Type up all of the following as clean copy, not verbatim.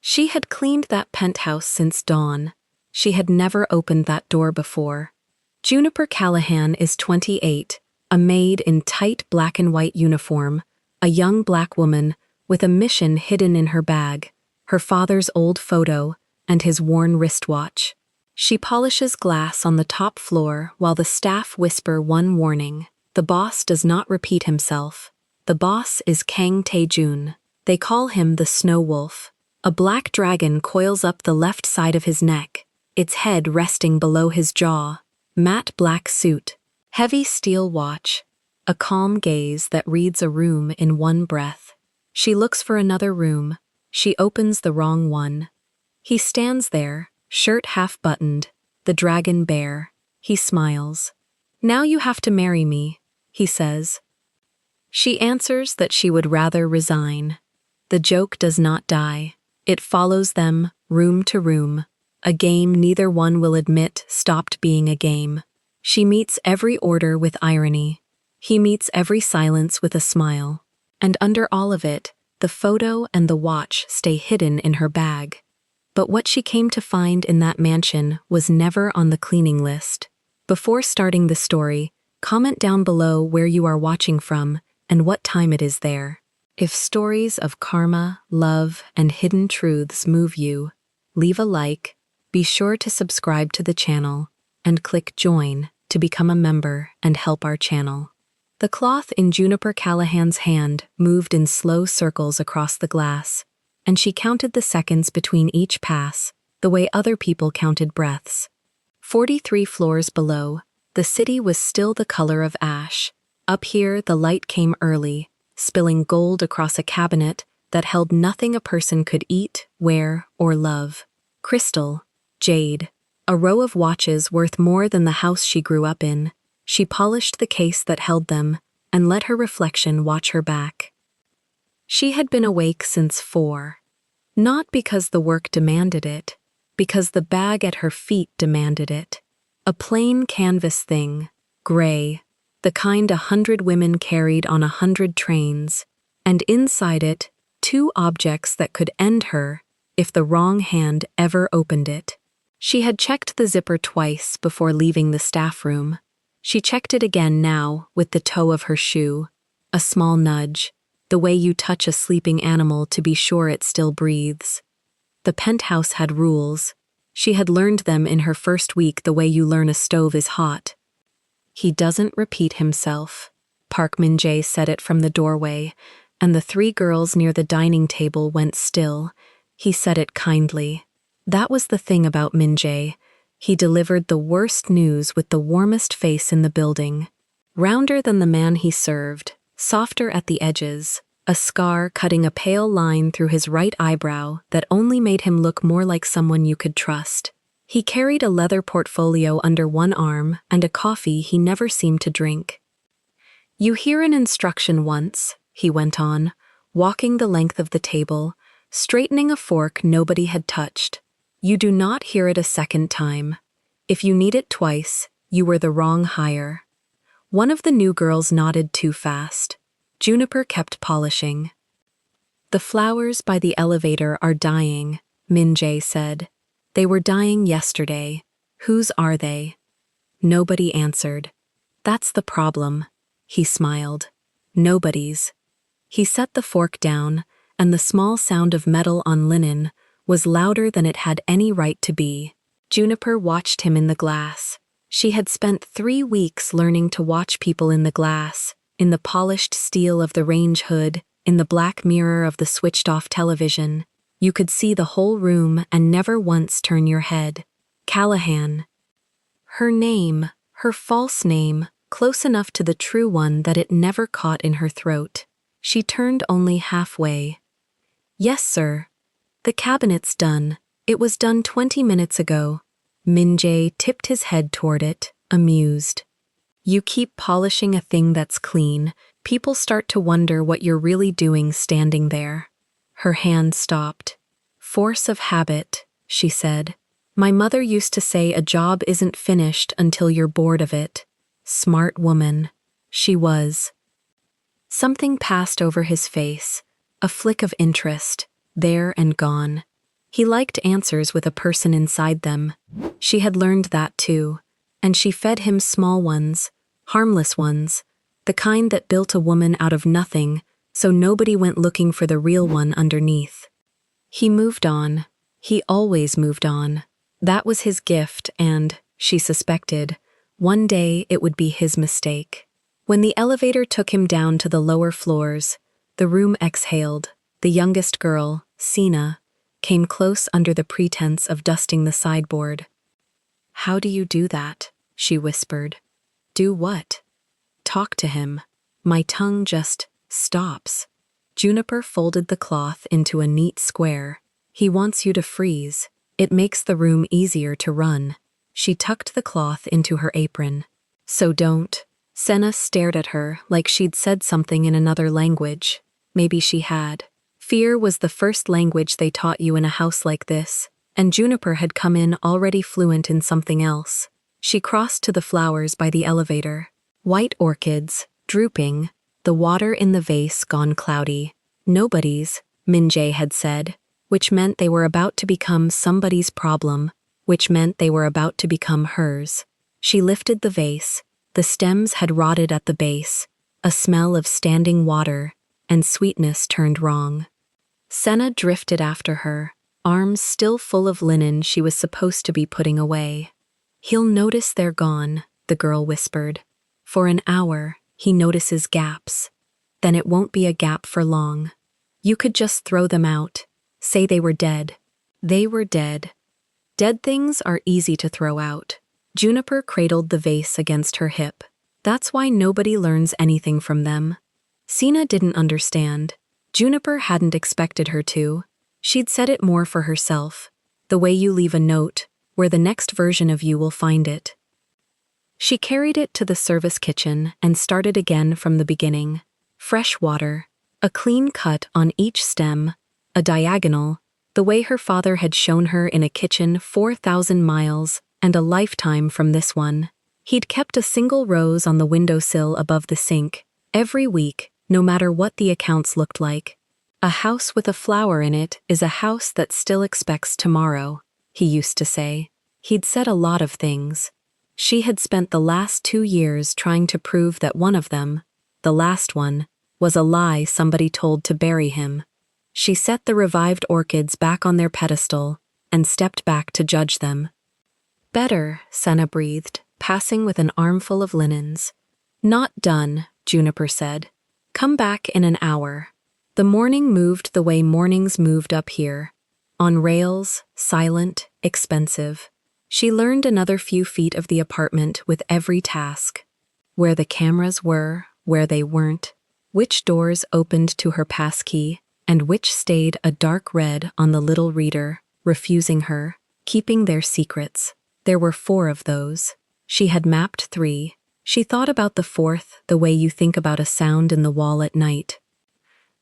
She had cleaned that penthouse since dawn. She had never opened that door before. Juniper Callahan is 28, a maid in tight black and white uniform, a young black woman with a mission hidden in her bag, her father's old photo, and his worn wristwatch. She polishes glass on the top floor while the staff whisper one warning. The boss does not repeat himself. The boss is Kang Tae-jun. They call him the Snow Wolf. A black dragon coils up the left side of his neck, its head resting below his jaw. Matte black suit, heavy steel watch, a calm gaze that reads a room in one breath. She looks for another room. She opens the wrong one. He stands there, shirt half buttoned, the dragon bare. He smiles. "Now you have to marry me," he says. She answers that she would rather resign. The joke does not die. It follows them, room to room. A game neither one will admit stopped being a game. She meets every order with irony. He meets every silence with a smile. And under all of it, the photo and the watch stay hidden in her bag. But what she came to find in that mansion was never on the cleaning list. Before starting the story, comment down below where you are watching from and what time it is there. If stories of karma, love, and hidden truths move you, leave a like, be sure to subscribe to the channel, and click join to become a member and help our channel. The cloth in Juniper Callahan's hand moved in slow circles across the glass, and she counted the seconds between each pass, the way other people counted breaths. 43 floors below, the city was still the color of ash. Up here, the light came early, spilling gold across a cabinet that held nothing a person could eat, wear, or love. Crystal, jade, a row of watches worth more than the house she grew up in. She polished the case that held them and let her reflection watch her back. She had been awake since 4. Not because the work demanded it, because the bag at her feet demanded it. A plain canvas thing, gray, the kind 100 women carried on 100 trains, and inside it, 2 objects that could end her if the wrong hand ever opened it. She had checked the zipper twice before leaving the staff room. She checked it again now with the toe of her shoe. A small nudge, the way you touch a sleeping animal to be sure it still breathes. The penthouse had rules. She had learned them in her first week the way you learn a stove is hot. "He doesn't repeat himself," Park Min-jae said it from the doorway, and the 3 girls near the dining table went still. He said it kindly. That was the thing about Min-jae. He delivered the worst news with the warmest face in the building. Rounder than the man he served, softer at the edges, a scar cutting a pale line through his right eyebrow that only made him look more like someone you could trust. He carried a leather portfolio under one arm and a coffee he never seemed to drink. "You hear an instruction once," he went on, walking the length of the table, straightening a fork nobody had touched. "You do not hear it a second time. If you need it twice, you were the wrong hire." One of the new girls nodded too fast. Juniper kept polishing. "The flowers by the elevator are dying," Min-jae said. "They were dying yesterday. Whose are they?" Nobody answered. "That's the problem," he smiled. "Nobody's." He set the fork down, and the small sound of metal on linen was louder than it had any right to be. Juniper watched him in the glass. She had spent 3 weeks learning to watch people in the glass, in the polished steel of the range hood, in the black mirror of the switched-off television. You could see the whole room and never once turn your head. Callahan. Her name, her false name, close enough to the true one that it never caught in her throat. She turned only halfway. "Yes, sir. The cabinet's done. It was done 20 minutes ago." Min-jae tipped his head toward it, amused. "You keep polishing a thing that's clean, people start to wonder what you're really doing standing there." Her hand stopped. "Force of habit," she said. "My mother used to say a job isn't finished until you're bored of it." Smart woman. She was. Something passed over his face, a flick of interest, there and gone. He liked answers with a person inside them. She had learned that too, and she fed him small ones, harmless ones, the kind that built a woman out of nothing, so nobody went looking for the real one underneath. He moved on. He always moved on. That was his gift and, she suspected, one day it would be his mistake. When the elevator took him down to the lower floors, the room exhaled. The youngest girl, Sina, came close under the pretense of dusting the sideboard. "How do you do that?" she whispered. "Do what?" "Talk to him. My tongue just stops." Juniper folded the cloth into a neat square. "He wants you to freeze. It makes the room easier to run." She tucked the cloth into her apron. "So don't." Senna stared at her like she'd said something in another language. Maybe she had. Fear was the first language they taught you in a house like this, and Juniper had come in already fluent in something else. She crossed to the flowers by the elevator. White orchids, drooping, the water in the vase gone cloudy. Nobody's, Minjae had said, which meant they were about to become somebody's problem, which meant they were about to become hers. She lifted the vase. The stems had rotted at the base, a smell of standing water, and sweetness turned wrong. Senna drifted after her, arms still full of linen she was supposed to be putting away. "He'll notice they're gone," the girl whispered. "For an hour, he notices gaps. Then it won't be a gap for long. You could just throw them out, say they were dead." They were dead. Dead things are easy to throw out. Juniper cradled the vase against her hip. That's why nobody learns anything from them. Sina didn't understand. Juniper hadn't expected her to. She'd said it more for herself, the way you leave a note, where the next version of you will find it. She carried it to the service kitchen and started again from the beginning. Fresh water, a clean cut on each stem, a diagonal, the way her father had shown her in a kitchen 4,000 miles and a lifetime from this one. He'd kept a single rose on the windowsill above the sink, every week, no matter what the accounts looked like. "A house with a flower in it is a house that still expects tomorrow," he used to say. He'd said a lot of things. She had spent the last 2 years trying to prove that one of them, the last one, was a lie somebody told to bury him. She set the revived orchids back on their pedestal and stepped back to judge them. "Better," Senna breathed, passing with an armful of linens. "Not done," Juniper said. "Come back in an hour." The morning moved the way mornings moved up here. On rails, silent, expensive. She learned another few feet of the apartment with every task. Where the cameras were, where they weren't, which doors opened to her passkey, and which stayed a dark red on the little reader, refusing her, keeping their secrets. There were 4 of those. She had mapped 3. She thought about the 4th the way you think about a sound in the wall at night.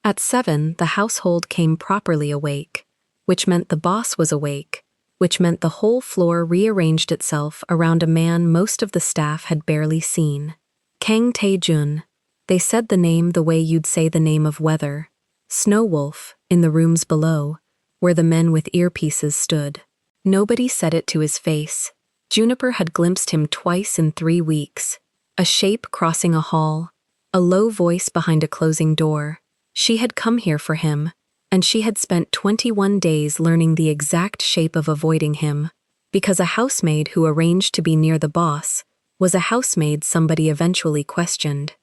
At 7, the household came properly awake, which meant the boss was awake, which meant the whole floor rearranged itself around a man most of the staff had barely seen. Kang Tae-jun. They said the name the way you'd say the name of weather. Snow Wolf, in the rooms below, where the men with earpieces stood. Nobody said it to his face. Juniper had glimpsed him twice in 3 weeks. A shape crossing a hall, a low voice behind a closing door. She had come here for him, and she had spent 21 days learning the exact shape of avoiding him, because a housemaid who arranged to be near the boss was a housemaid somebody eventually questioned.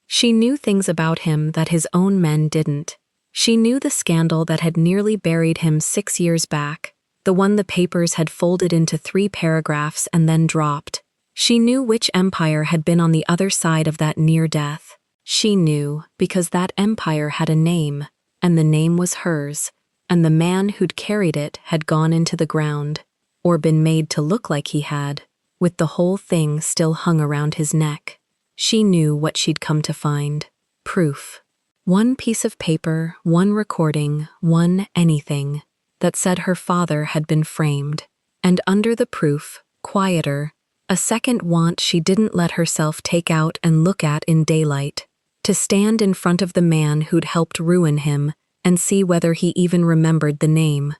She knew things about him that his own men didn't. She knew the scandal that had nearly buried him 6 years back, the one the papers had folded into 3 paragraphs and then dropped. She knew which empire had been on the other side of that near death. She knew because that empire had a name, and the name was hers, and the man who'd carried it had gone into the ground, or been made to look like he had, with the whole thing still hung around his neck. She knew what she'd come to find. Proof. 1 piece of paper, 1 recording, 1 anything, that said her father had been framed. And under the proof, quieter, a second want she didn't let herself take out and look at in daylight, to stand in front of the man who'd helped ruin him and see whether he even remembered the name.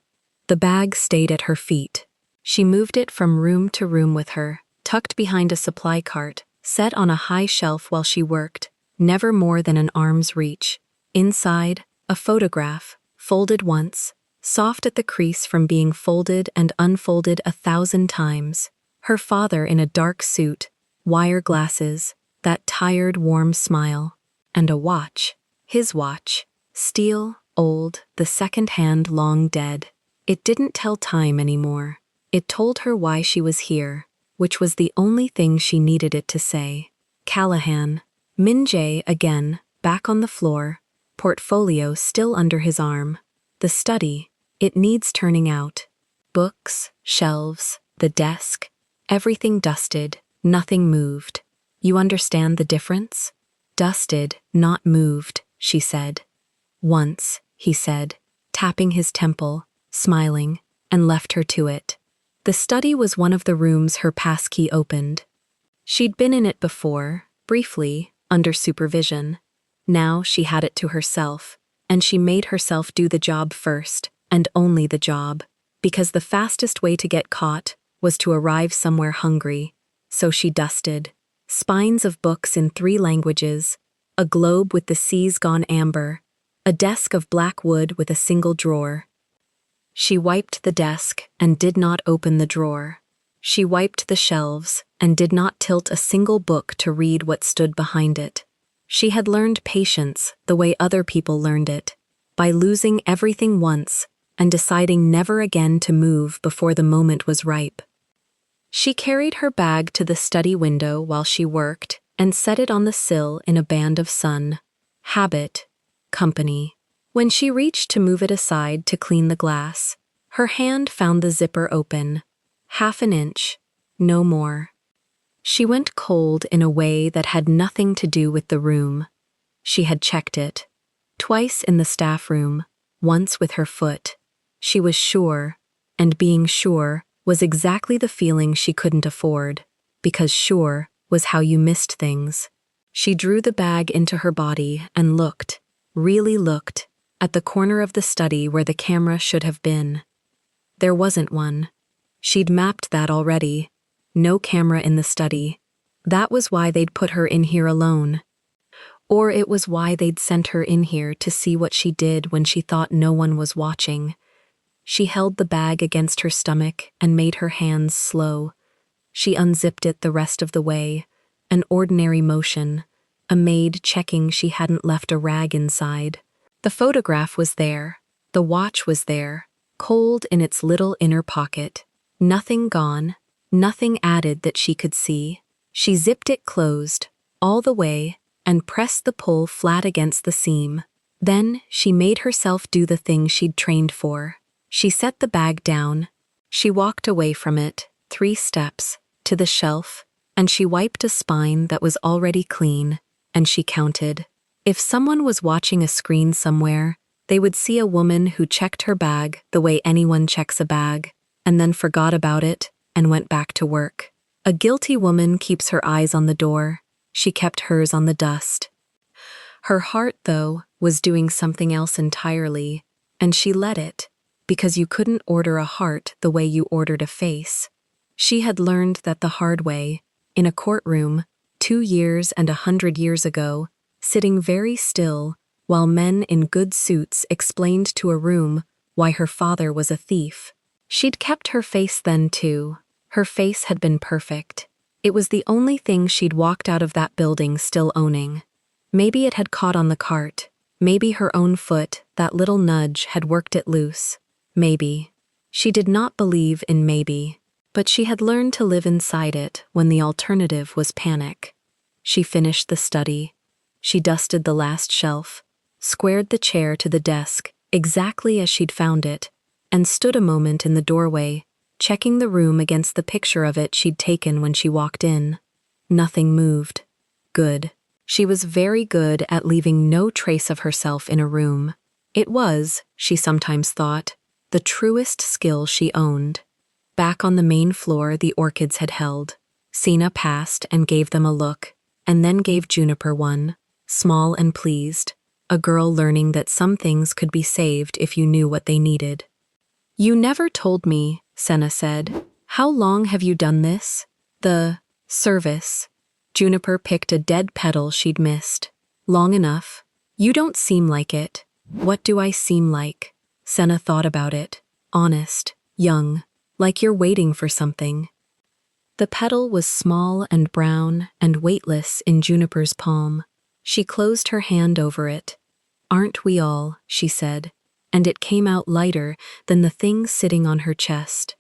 The bag stayed at her feet. She moved it from room to room with her, tucked behind a supply cart, set on a high shelf while she worked, never more than an arm's reach. Inside, a photograph, folded once, soft at the crease from being folded and unfolded 1,000 times. Her father in a dark suit, wire glasses, that tired, warm smile, and a watch. His watch. Steel, old, the second hand long dead. It didn't tell time anymore. It told her why she was here, which was the only thing she needed it to say. Callahan. Min Jae again, back on the floor, portfolio still under his arm. The study, it needs turning out. Books, shelves, the desk, everything dusted, nothing moved. You understand the difference? Dusted, not moved, she said. Once, he said, tapping his temple, smiling, and left her to it. The study was one of the rooms her passkey opened. She'd been in it before, briefly, under supervision. Now she had it to herself, and she made herself do the job first, and only the job, because the fastest way to get caught was to arrive somewhere hungry. So she dusted. Spines of books in 3 languages, a globe with the seas gone amber, a desk of black wood with a single drawer. She wiped the desk and did not open the drawer. She wiped the shelves and did not tilt a single book to read what stood behind it. She had learned patience the way other people learned it, by losing everything once and deciding never again to move before the moment was ripe. She carried her bag to the study window while she worked and set it on the sill in a band of sun. Habit. Company. When she reached to move it aside to clean the glass, her hand found the zipper open. 1/2 inch. No more. She went cold in a way that had nothing to do with the room. She had checked it. Twice in the staff room, once with her foot. She was sure, and being sure was exactly the feeling she couldn't afford, because sure was how you missed things. She drew the bag into her body and looked, really looked, at the corner of the study where the camera should have been. There wasn't one. She'd mapped that already. No camera in the study. That was why they'd put her in here alone. Or it was why they'd sent her in here to see what she did when she thought no one was watching. She held the bag against her stomach and made her hands slow. She unzipped it the rest of the way, an ordinary motion, a maid checking she hadn't left a rag inside. The photograph was there. The watch was there, cold in its little inner pocket. Nothing gone, nothing added that she could see. She zipped it closed, all the way, and pressed the pull flat against the seam. Then she made herself do the thing she'd trained for. She set the bag down. She walked away from it, 3 steps, to the shelf, and she wiped a spine that was already clean, and she counted. If someone was watching a screen somewhere, they would see a woman who checked her bag the way anyone checks a bag, and then forgot about it and went back to work. A guilty woman keeps her eyes on the door. She kept hers on the dust. Her heart, though, was doing something else entirely, and she let it, because you couldn't order a heart the way you ordered a face. She had learned that the hard way, in a courtroom, 2 years and 100 years ago, sitting very still, while men in good suits explained to a room why her father was a thief. She'd kept her face then, too. Her face had been perfect. It was the only thing she'd walked out of that building still owning. Maybe it had caught on the cart. Maybe her own foot, that little nudge, had worked it loose. Maybe. She did not believe in maybe, but she had learned to live inside it when the alternative was panic. She finished the study. She dusted the last shelf, squared the chair to the desk exactly as she'd found it, and stood a moment in the doorway, checking the room against the picture of it she'd taken when she walked in. Nothing moved. Good. She was very good at leaving no trace of herself in a room. It was, she sometimes thought, the truest skill she owned. Back on the main floor the orchids had held. Sina passed and gave them a look, and then gave Juniper one, small and pleased, a girl learning that some things could be saved if you knew what they needed. You never told me, Senna said. How long have you done this? The service. Juniper picked a dead petal she'd missed. Long enough. You don't seem like it. What do I seem like? Senna thought about it. Honest, young, like you're waiting for something. The petal was small and brown and weightless in Juniper's palm. She closed her hand over it. Aren't we all, she said, and it came out lighter than the thing sitting on her chest.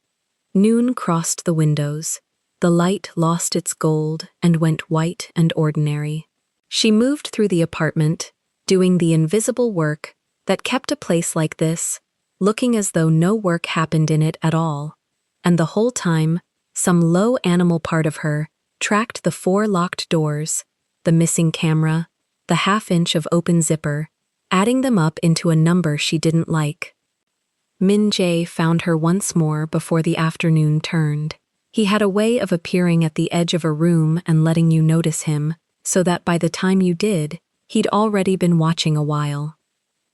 Noon crossed the windows. The light lost its gold and went white and ordinary. She moved through the apartment, doing the invisible work that kept a place like this, looking as though no work happened in it at all. And the whole time, some low animal part of her tracked the 4 locked doors, the missing camera, the half-inch of open zipper, adding them up into a number she didn't like. Min-jae found her once more before the afternoon turned. He had a way of appearing at the edge of a room and letting you notice him, so that by the time you did, he'd already been watching a while.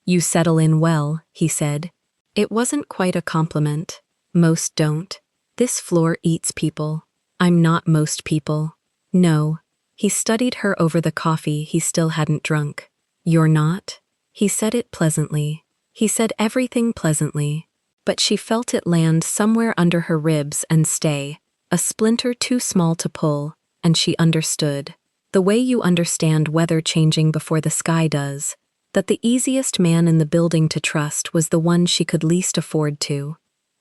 You settle in well, he said. It wasn't quite a compliment. Most don't. This floor eats people. I'm not most people. No. He studied her over the coffee he still hadn't drunk. You're not? He said it pleasantly. He said everything pleasantly. But she felt it land somewhere under her ribs and stay, a splinter too small to pull, and she understood. The way you understand weather changing before the sky does, that the easiest man in the building to trust was the one she could least afford to.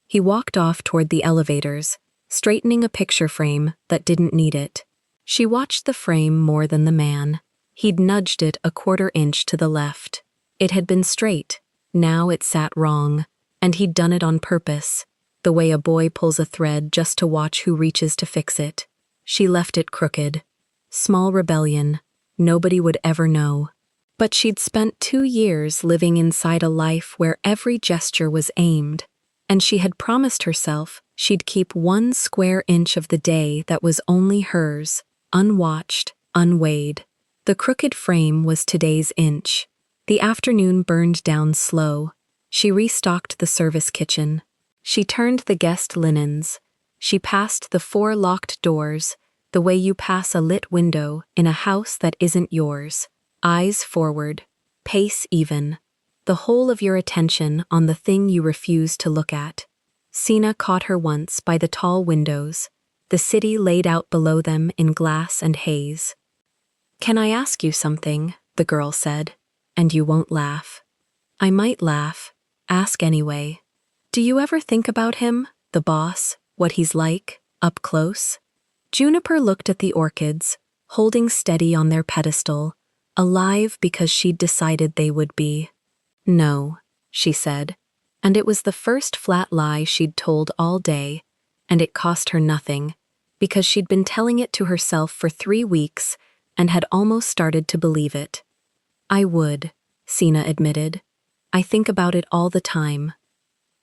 He walked off toward the elevators, straightening a picture frame that didn't need it. She watched the frame more than the man. He'd nudged it a 1/4 inch to the left. It had been straight. Now it sat wrong, and he'd done it on purpose, the way a boy pulls a thread just to watch who reaches to fix it. She left it crooked. Small rebellion. Nobody would ever know. But she'd spent 2 years living inside a life where every gesture was aimed, and she had promised herself she'd keep 1 square inch of the day that was only hers, unwatched, unweighed. The crooked frame was today's inch. The afternoon burned down slow. She restocked the service kitchen. She turned the guest linens. She passed the 4 locked doors, the way you pass a lit window in a house that isn't yours. Eyes forward, pace even, the whole of your attention on the thing you refuse to look at. Sina caught her once by the tall windows, the city laid out below them in glass and haze. Can I ask you something? The girl said. And you won't laugh. I might laugh. Ask anyway. Do you ever think about him, the boss, what he's like, up close? Juniper looked at the orchids, holding steady on their pedestal, alive because she'd decided they would be. No, she said, and it was the first flat lie she'd told all day, and it cost her nothing, because she'd been telling it to herself for 3 weeks and had almost started to believe it. I would, Sina admitted. I think about it all the time.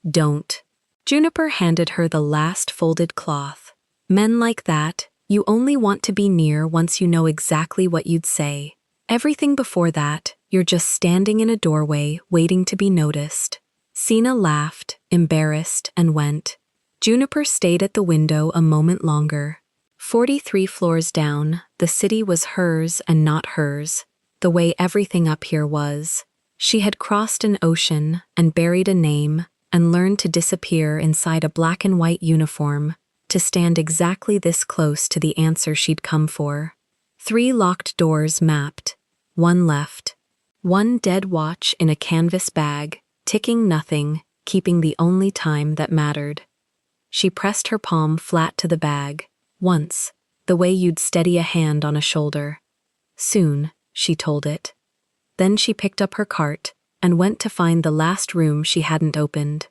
Don't. Juniper handed her the last folded cloth. Men like that, you only want to be near once you know exactly what you'd say. Everything before that, you're just standing in a doorway waiting to be noticed. Sina laughed, embarrassed, and went. Juniper stayed at the window a moment longer. 43 floors down, the city was hers and not hers, the way everything up here was. She had crossed an ocean and buried a name and learned to disappear inside a black and white uniform, to stand exactly this close to the answer she'd come for. 3 locked doors mapped, 1 left. 1 dead watch in a canvas bag, ticking nothing, keeping the only time that mattered. She pressed her palm flat to the bag, once, the way you'd steady a hand on a shoulder. Soon, she told it. Then she picked up her cart and went to find the last room she hadn't opened.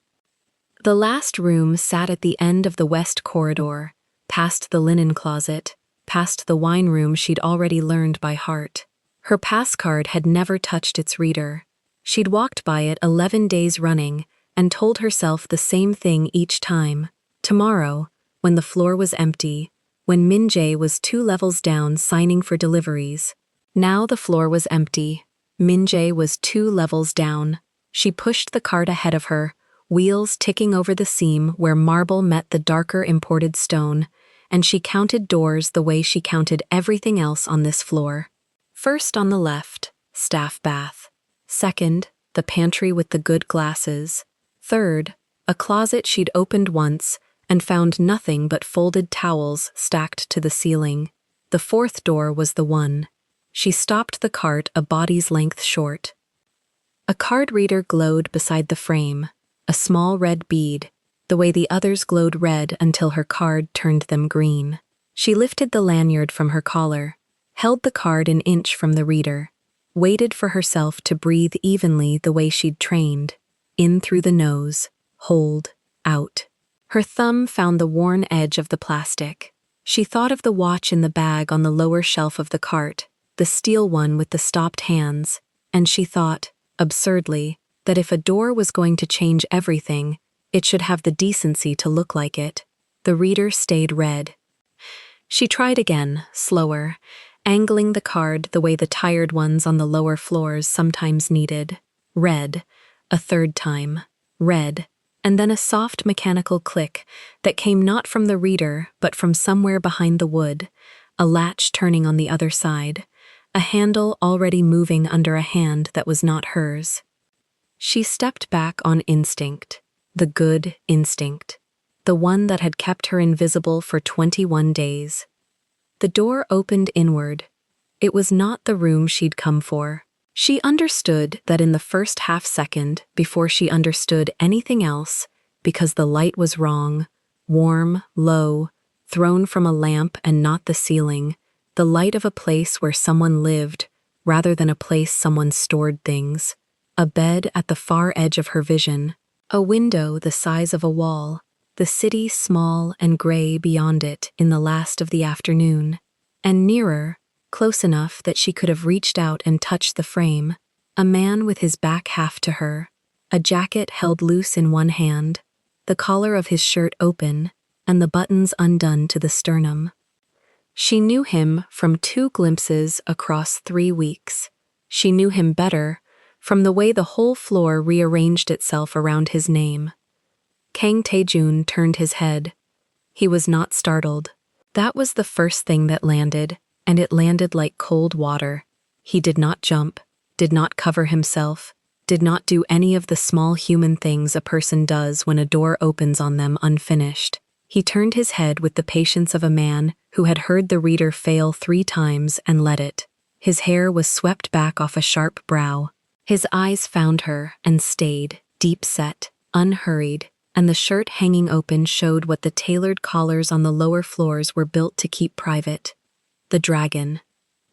The last room sat at the end of the west corridor, past the linen closet, past the wine room she'd already learned by heart. Her pass card had never touched its reader. She'd walked by it 11 days running and told herself the same thing each time. Tomorrow, when the floor was empty, when Min-jae was 2 levels down signing for deliveries. Now the floor was empty. Min-jae was 2 levels down. She pushed the cart ahead of her, wheels ticking over the seam where marble met the darker imported stone, and she counted doors the way she counted everything else on this floor. First on the left, staff bath. Second, the pantry with the good glasses. Third, a closet she'd opened once and found nothing but folded towels stacked to the ceiling. The fourth door was the one. She stopped the cart a body's length short. A card reader glowed beside the frame, a small red bead, the way the others glowed red until her card turned them green. She lifted the lanyard from her collar, held the card an inch from the reader, waited for herself to breathe evenly the way she'd trained, in through the nose, hold, out. Her thumb found the worn edge of the plastic. She thought of the watch in the bag on the lower shelf of the cart, the steel one with the stopped hands, and she thought, absurdly, that if a door was going to change everything, it should have the decency to look like it. The reader stayed red. She tried again, slower, angling the card the way the tired ones on the lower floors sometimes needed. Red, a third time, red, and then a soft mechanical click that came not from the reader but from somewhere behind the wood, a latch turning on the other side, a handle already moving under a hand that was not hers. She stepped back on instinct, the good instinct, the one that had kept her invisible for 21 days. The door opened inward. It was not the room she'd come for. She understood that in the first half-second, before she understood anything else, because the light was wrong, warm, low, thrown from a lamp and not the ceiling, the light of a place where someone lived, rather than a place someone stored things. A bed at the far edge of her vision, a window the size of a wall, the city small and gray beyond it in the last of the afternoon, and nearer, close enough that she could have reached out and touched the frame, a man with his back half to her, a jacket held loose in one hand, the collar of his shirt open, and the buttons undone to the sternum. She knew him from 2 glimpses across 3 weeks. She knew him better from the way the whole floor rearranged itself around his name. Kang Tae-jun turned his head. He was not startled. That was the first thing that landed, and it landed like cold water. He did not jump, did not cover himself, did not do any of the small human things a person does when a door opens on them unfinished. He turned his head with the patience of a man who had heard the reader fail 3 times and let it. His hair was swept back off a sharp brow. His eyes found her and stayed, deep-set, unhurried, and the shirt hanging open showed what the tailored collars on the lower floors were built to keep private. The dragon.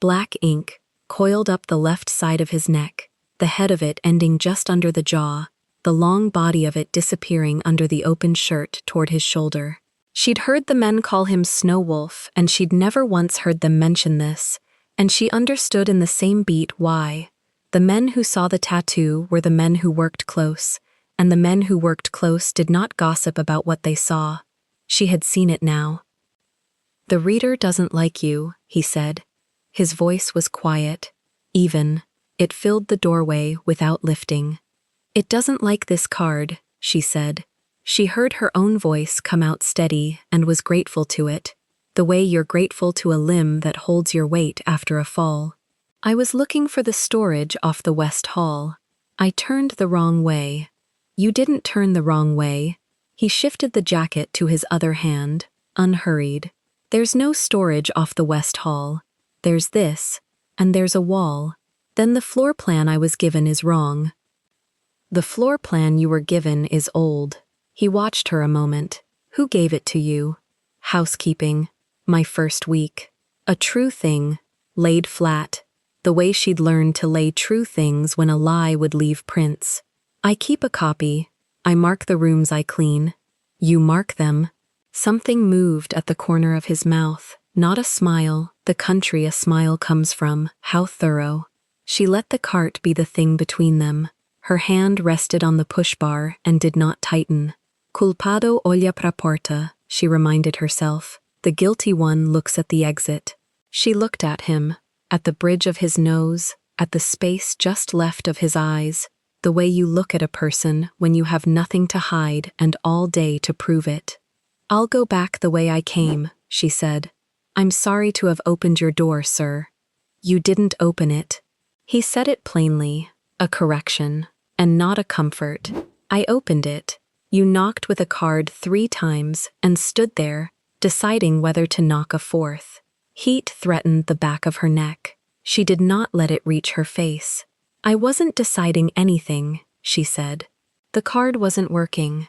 Black ink, coiled up the left side of his neck, the head of it ending just under the jaw, the long body of it disappearing under the open shirt toward his shoulder. She'd heard the men call him Snow Wolf, and she'd never once heard them mention this, and she understood in the same beat why. The men who saw the tattoo were the men who worked close, and the men who worked close did not gossip about what they saw. She had seen it now. "The reader doesn't like you," he said. His voice was quiet, even. It filled the doorway without lifting. "It doesn't like this card," she said. She heard her own voice come out steady and was grateful to it, the way you're grateful to a limb that holds your weight after a fall. "I was looking for the storage off the West Hall. I turned the wrong way." "You didn't turn the wrong way." He shifted the jacket to his other hand, unhurried. "There's no storage off the West Hall. There's this, and there's a wall. Then the floor plan I was given is wrong." "The floor plan you were given is old." He watched her a moment. "Who gave it to you?" "Housekeeping. My first week. A true thing, laid flat. The way she'd learned to lay true things when a lie would leave prints. I keep a copy. I mark the rooms I clean." "You mark them?" Something moved at the corner of his mouth. Not a smile, the country a smile comes from. How thorough. She let the cart be the thing between them. Her hand rested on the push bar and did not tighten. "Culpado olla pra porta," she reminded herself. "The guilty one looks at the exit." She looked at him, at the bridge of his nose, at the space just left of his eyes. The way you look at a person when you have nothing to hide and all day to prove it. I'll go back the way I came, she said. I'm sorry to have opened your door, sir. You didn't open it. He said it plainly, a correction, and not a comfort. I opened it. You knocked with a card 3 times and stood there, deciding whether to knock a 4th. Heat threatened the back of her neck. She did not let it reach her face. I wasn't deciding anything, she said. The card wasn't working.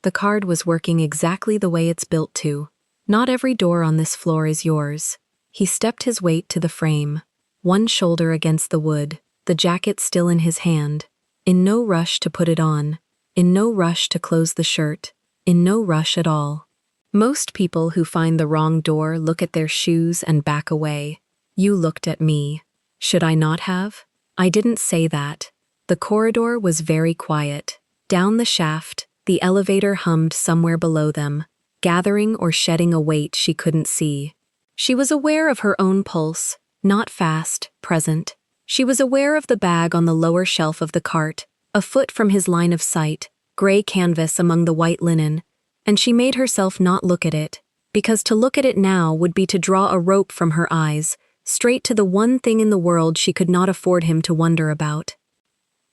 The card was working exactly the way it's built to. Not every door on this floor is yours. He stepped his weight to the frame, one shoulder against the wood, the jacket still in his hand, in no rush to put it on, in no rush to close the shirt, in no rush at all. Most people who find the wrong door look at their shoes and back away. You looked at me. Should I not have? I didn't say that. The corridor was very quiet. Down the shaft, the elevator hummed somewhere below them, gathering or shedding a weight she couldn't see. She was aware of her own pulse, not fast, present. She was aware of the bag on the lower shelf of the cart, a foot from his line of sight, gray canvas among the white linen, and she made herself not look at it, because to look at it now would be to draw a rope from her eyes, straight to the one thing in the world she could not afford him to wonder about.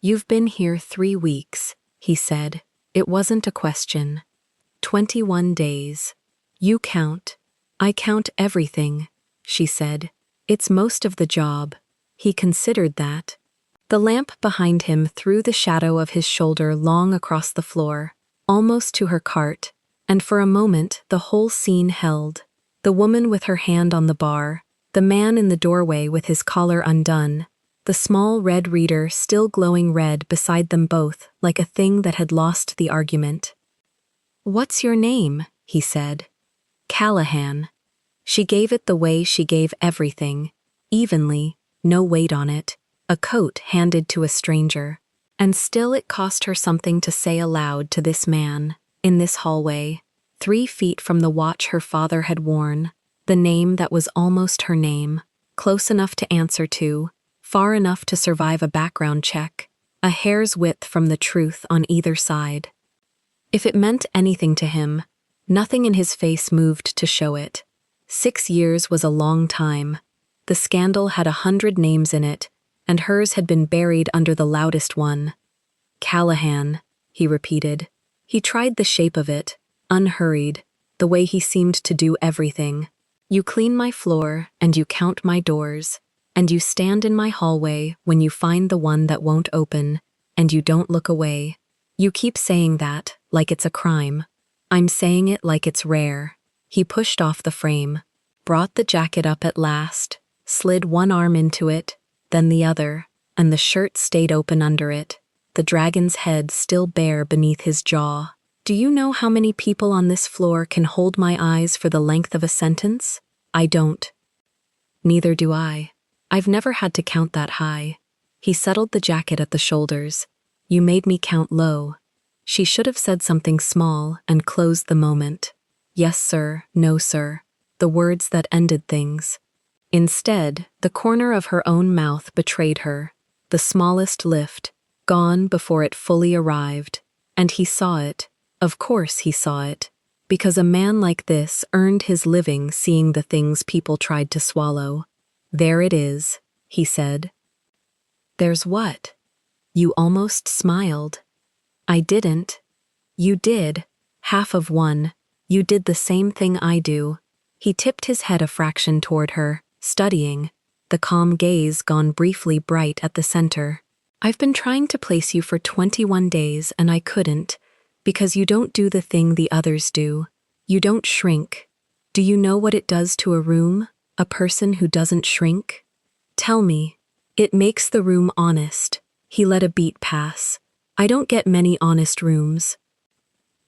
You've been here 3 weeks, he said. It wasn't a question. 21 days. You count. I count everything, she said. It's most of the job. He considered that. The lamp behind him threw the shadow of his shoulder long across the floor, almost to her cart, and for a moment the whole scene held. The woman with her hand on the bar, the man in the doorway with his collar undone, the small red reader still glowing red beside them both like a thing that had lost the argument. What's your name? He said. Callahan. She gave it the way she gave everything, evenly, no weight on it, a coat handed to a stranger. And still it cost her something to say aloud to this man, in this hallway, 3 feet from the watch her father had worn, the name that was almost her name, close enough to answer to, far enough to survive a background check, a hair's width from the truth on either side. If it meant anything to him, nothing in his face moved to show it. 6 years was a long time. The scandal had 100 names in it, and hers had been buried under the loudest one. Callahan, he repeated. He tried the shape of it, unhurried, the way he seemed to do everything. You clean my floor, and you count my doors, and you stand in my hallway when you find the one that won't open, and you don't look away. You keep saying that, like it's a crime. I'm saying it like it's rare. He pushed off the frame, brought the jacket up at last, slid one arm into it, then the other, and the shirt stayed open under it, the dragon's head still bare beneath his jaw. Do you know how many people on this floor can hold my eyes for the length of a sentence? I don't. Neither do I. I've never had to count that high. He settled the jacket at the shoulders. You made me count low. She should have said something small and closed the moment. Yes, sir, no, sir. The words that ended things. Instead, the corner of her own mouth betrayed her, the smallest lift, gone before it fully arrived. And he saw it. Of course he saw it. Because a man like this earned his living seeing the things people tried to swallow. There it is, he said. There's what? You almost smiled. I didn't. You did. Half of one. You did the same thing I do. He tipped his head a fraction toward her, studying, the calm gaze gone briefly bright at the center. I've been trying to place you for 21 days and I couldn't, because you don't do the thing the others do. You don't shrink. Do you know what it does to a room, a person who doesn't shrink? Tell me. It makes the room honest. He let a beat pass. I don't get many honest rooms.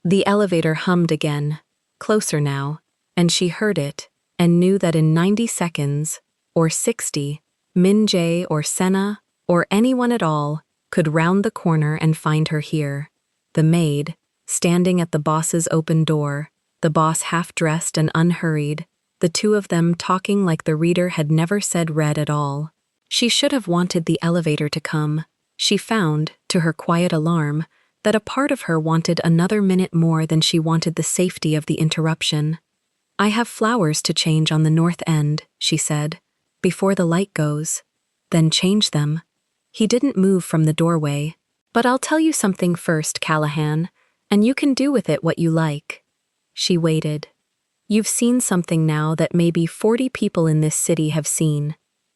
The elevator hummed again, closer now, and she heard it, and knew that in 90 seconds, or 60, Min Jae or Senna, or anyone at all, could round the corner and find her here. The maid, standing at the boss's open door, the boss half-dressed and unhurried, the two of them talking like the reader had never said read at all. She should have wanted the elevator to come, She found, to her quiet alarm, that a part of her wanted another minute more than she wanted the safety of the interruption. "I have flowers to change on the north end," she said, "before the light goes." "Then change them." He didn't move from the doorway. "But I'll tell you something first, Callahan, and you can do with it what you like." She waited. "You've seen something now that maybe 40 people in this city have seen."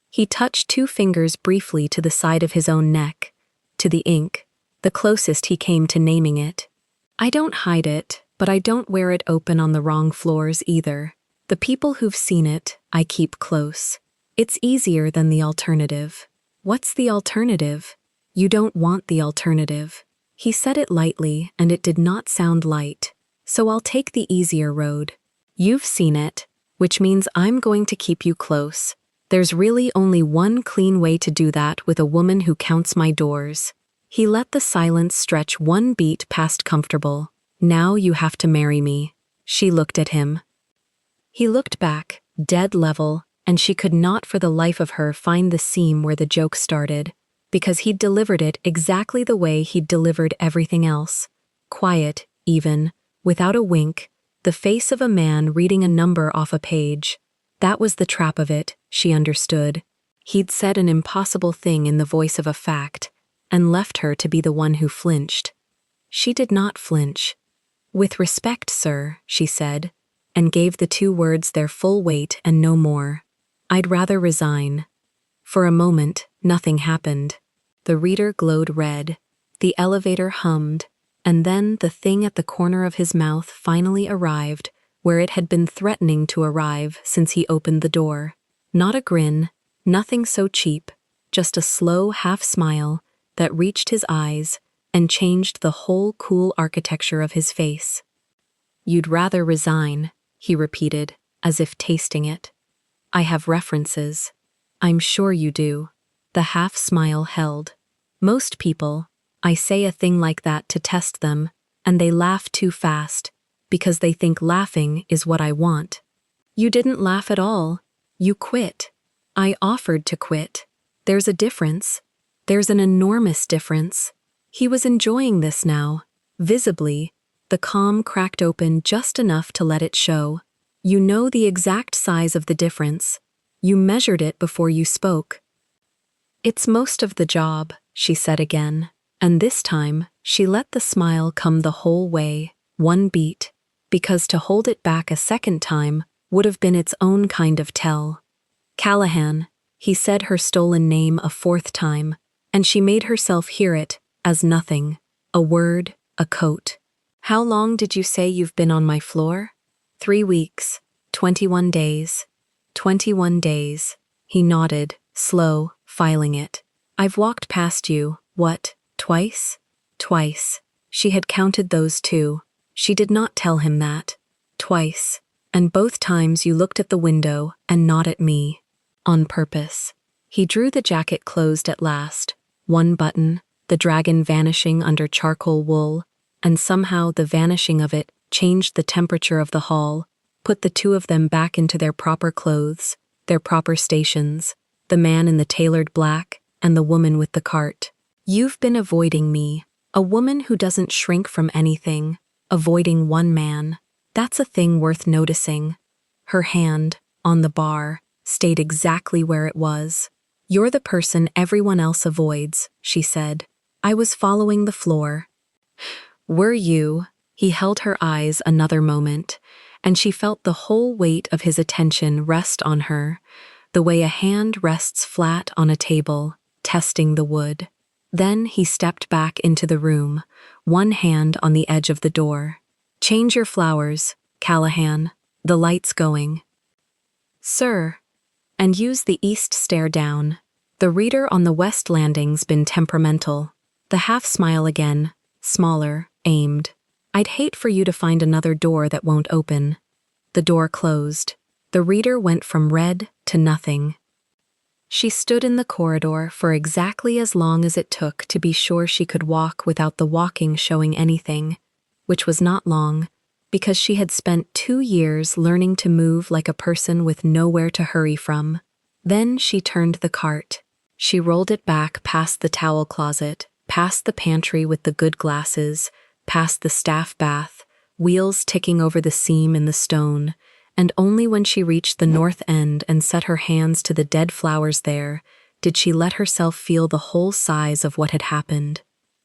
He touched 2 fingers briefly to the side of his own neck, to the ink, the closest he came to naming it. "I don't hide it, but I don't wear it open on the wrong floors either. The people who've seen it, I keep close. It's easier than the alternative." "What's the alternative?" "You don't want the alternative." He said it lightly, and it did not sound light. "So I'll take the easier road. You've seen it, which means I'm going to keep you close. There's really only one clean way to do that with a woman who counts my doors." He let the silence stretch 1 beat past comfortable. "Now you have to marry me." She looked at him. He looked back, dead level, and she could not for the life of her find the seam where the joke started, because he'd delivered it exactly the way he'd delivered everything else. Quiet, even, without a wink, the face of a man reading a number off a page. That was the trap of it, she understood. He'd said an impossible thing in the voice of a fact, and left her to be the one who flinched. She did not flinch. "With respect, sir," she said, and gave the 2 words their full weight and no more. "I'd rather resign." For a moment, nothing happened. The reader glowed red. The elevator hummed, and then the thing at the corner of his mouth finally arrived, where it had been threatening to arrive since he opened the door. Not a grin, nothing so cheap, just a slow half-smile that reached his eyes and changed the whole cool architecture of his face. "You'd rather resign," he repeated, as if tasting it. "I have references." "I'm sure you do." The half-smile held. "Most people, I say a thing like that to test them, and they laugh too fast, because they think laughing is what I want." "You didn't laugh at all. You quit." "I offered to quit. There's a difference. There's an enormous difference." He was enjoying this now. Visibly, the calm cracked open just enough to let it show. "You know the exact size of the difference. You measured it before you spoke." "It's most of the job," she said again, and this time she let the smile come the whole way, 1 beat, because to hold it back a second time would have been its own kind of tell. "Callahan," he said her stolen name a 4th time, and she made herself hear it as nothing, a word, a coat. "How long did you say you've been on my floor?" 3 weeks, 21 days. 21 days. He nodded, slow, filing it. "I've walked past you, what, twice?" Twice. She had counted those 2. She did not tell him that. "Twice. And both times you looked at the window and not at me. On purpose." He drew the jacket closed at last. 1 button, the dragon vanishing under charcoal wool, and somehow the vanishing of it changed the temperature of the hall, put the 2 of them back into their proper clothes, their proper stations, the man in the tailored black and the woman with the cart. "You've been avoiding me, a woman who doesn't shrink from anything, avoiding one man. That's a thing worth noticing." Her hand, on the bar, stayed exactly where it was. "You're the person everyone else avoids," she said. "I was following the floor." "Were you?" He held her eyes another moment, and she felt the whole weight of his attention rest on her, the way a hand rests flat on a table, testing the wood. Then he stepped back into the room, 1 hand on the edge of the door. "Change your flowers, Callahan. The light's going." "Sir." "And use the east stair down. The reader on the west landing's been temperamental." The half-smile again, smaller, aimed. "I'd hate for you to find another door that won't open." The door closed. The reader went from red to nothing. She stood in the corridor for exactly as long as it took to be sure she could walk without the walking showing anything, which was not long, because she had spent 2 years learning to move like a person with nowhere to hurry from. Then she turned the cart. She rolled it back past the towel closet, past the pantry with the good glasses, past the staff bath, wheels ticking over the seam in the stone, and only when she reached the north end and set her hands to the dead flowers there did she let herself feel the whole size of what had happened.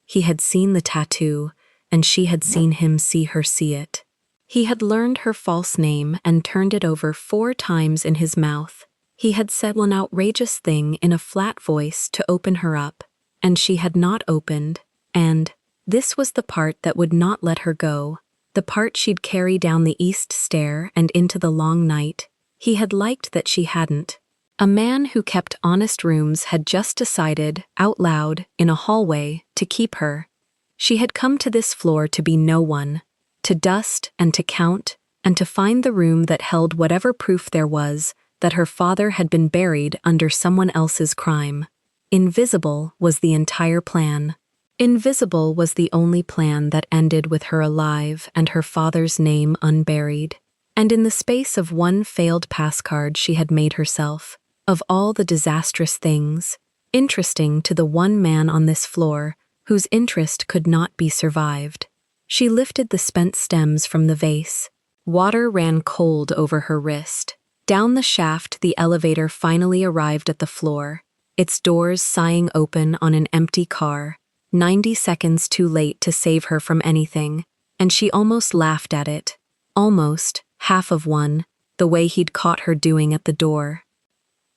He had seen the tattoo, and she had seen him see her see it. He had learned her false name and turned it over 4 times in his mouth. He had said one outrageous thing in a flat voice to open her up, and she had not opened, and this was the part that would not let her go, the part she'd carry down the east stair and into the long night. He had liked that she hadn't. A man who kept honest rooms had just decided, out loud, in a hallway, to keep her. She had come to this floor to be no one, to dust and to count, and to find the room that held whatever proof there was that her father had been buried under someone else's crime. Invisible was the entire plan. Invisible was the only plan that ended with her alive and her father's name unburied. And in the space of one failed passcard she had made herself, of all the disastrous things, interesting to the one man on this floor whose interest could not be survived. She lifted the spent stems from the vase. Water ran cold over her wrist. Down the shaft the elevator finally arrived at the floor, its doors sighing open on an empty car, 90 seconds too late to save her from anything, and she almost laughed at it. Almost, half of one, the way he'd caught her doing at the door.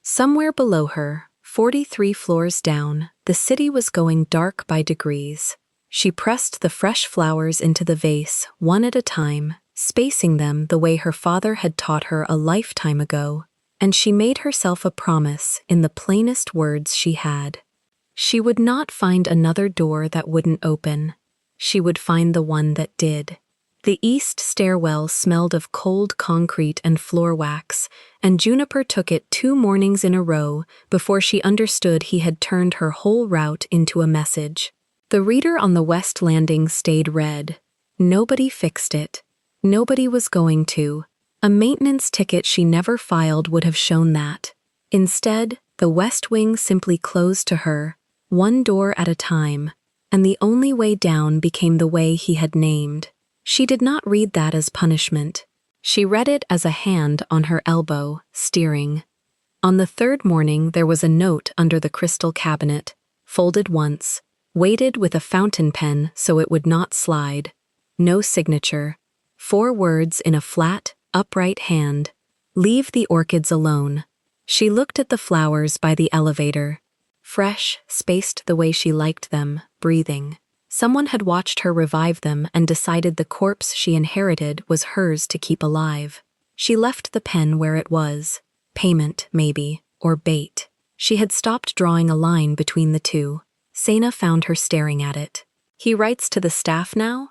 Somewhere below her, 43 floors down, the city was going dark by degrees. She pressed the fresh flowers into the vase, one at a time, spacing them the way her father had taught her a lifetime ago, and she made herself a promise in the plainest words she had. She would not find another door that wouldn't open. She would find the one that did. The east stairwell smelled of cold concrete and floor wax, and Juniper took it 2 mornings in a row before she understood he had turned her whole route into a message. The reader on the west landing stayed red. Nobody fixed it. Nobody was going to. A maintenance ticket she never filed would have shown that. Instead, the west wing simply closed to her, one door at a time, and the only way down became the way he had named. She did not read that as punishment. She read it as a hand on her elbow, steering. On the 3rd morning there was a note under the crystal cabinet, folded once, weighted with a fountain pen so it would not slide. No signature. 4 words in a flat, upright hand. Leave the orchids alone. She looked at the flowers by the elevator. Fresh, spaced the way she liked them, breathing. Someone had watched her revive them and decided the corpse she inherited was hers to keep alive. She left the pen where it was. Payment, maybe, or bait. She had stopped drawing a line between the two. Sena found her staring at it. He writes to the staff now?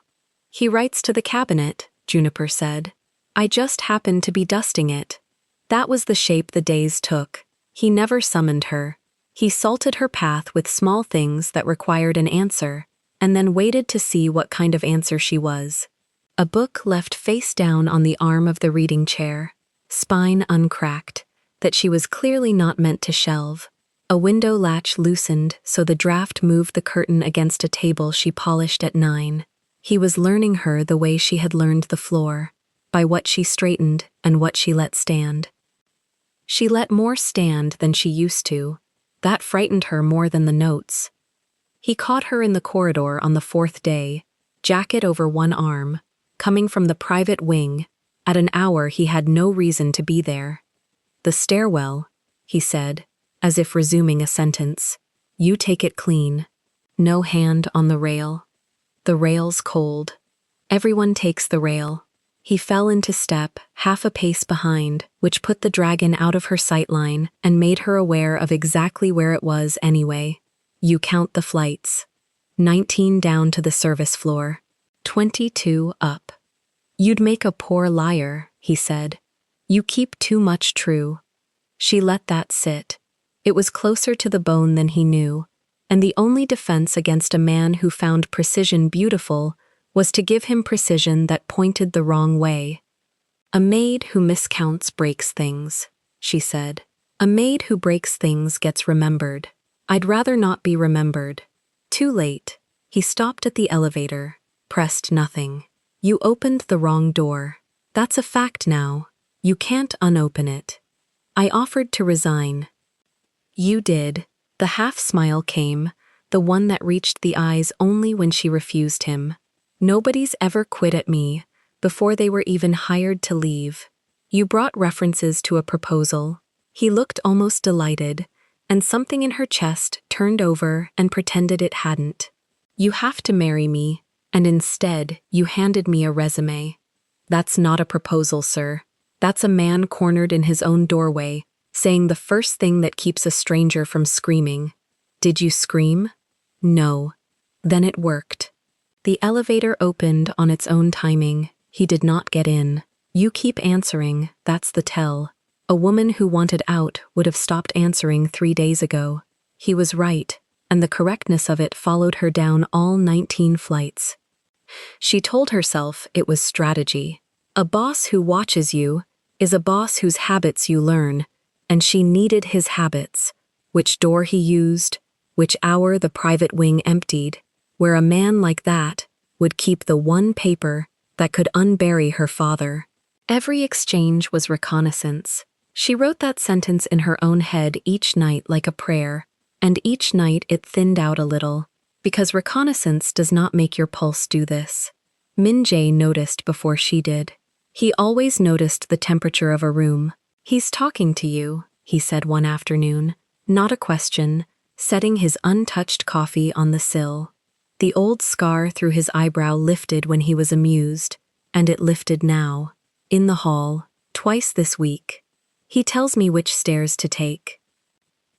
He writes to the cabinet, Juniper said. I just happened to be dusting it. That was the shape the days took. He never summoned her. He salted her path with small things that required an answer, and then waited to see what kind of answer she was. A book left face down on the arm of the reading chair, spine uncracked, that she was clearly not meant to shelve. A window latch loosened so the draft moved the curtain against a table she polished at 9. He was learning her the way she had learned the floor, by what she straightened and what she let stand. She let more stand than she used to. That frightened her more than the notes. He caught her in the corridor on the 4th day, jacket over one arm, coming from the private wing, at an hour he had no reason to be there. The stairwell, he said, as if resuming a sentence. You take it clean. No hand on the rail. The rail's cold. Everyone takes the rail. He fell into step, half a pace behind, which put the dragon out of her sightline and made her aware of exactly where it was anyway. You count the flights. 19 down to the service floor. 22 up. You'd make a poor liar, he said. You keep too much true. She let that sit. It was closer to the bone than he knew, and the only defense against a man who found precision beautiful was to give him precision that pointed the wrong way. A maid who miscounts breaks things, she said. A maid who breaks things gets remembered. I'd rather not be remembered. Too late. He stopped at the elevator, pressed nothing. You opened the wrong door. That's a fact now. You can't unopen it. I offered to resign. You did. The half-smile came, the one that reached the eyes only when she refused him. Nobody's ever quit at me, before they were even hired to leave. You brought references to a proposal. He looked almost delighted, and something in her chest turned over and pretended it hadn't. You have to marry me, and instead you handed me a resume. That's not a proposal, sir. That's a man cornered in his own doorway, saying the first thing that keeps a stranger from screaming. Did you scream? No. Then it worked. The elevator opened on its own timing. He did not get in. You keep answering, that's the tell. A woman who wanted out would have stopped answering 3 days ago. He was right, and the correctness of it followed her down all 19 flights. She told herself it was strategy. A boss who watches you is a boss whose habits you learn, and she needed his habits, which door he used, which hour the private wing emptied, where a man like that would keep the one paper that could unbury her father. Every exchange was reconnaissance. She wrote that sentence in her own head each night like a prayer, and each night it thinned out a little, because reconnaissance does not make your pulse do this. Min Jae noticed before she did. He always noticed the temperature of a room. He's talking to you, he said one afternoon, not a question, setting his untouched coffee on the sill. The old scar through his eyebrow lifted when he was amused, and it lifted now. In the hall, twice this week. He tells me which stairs to take.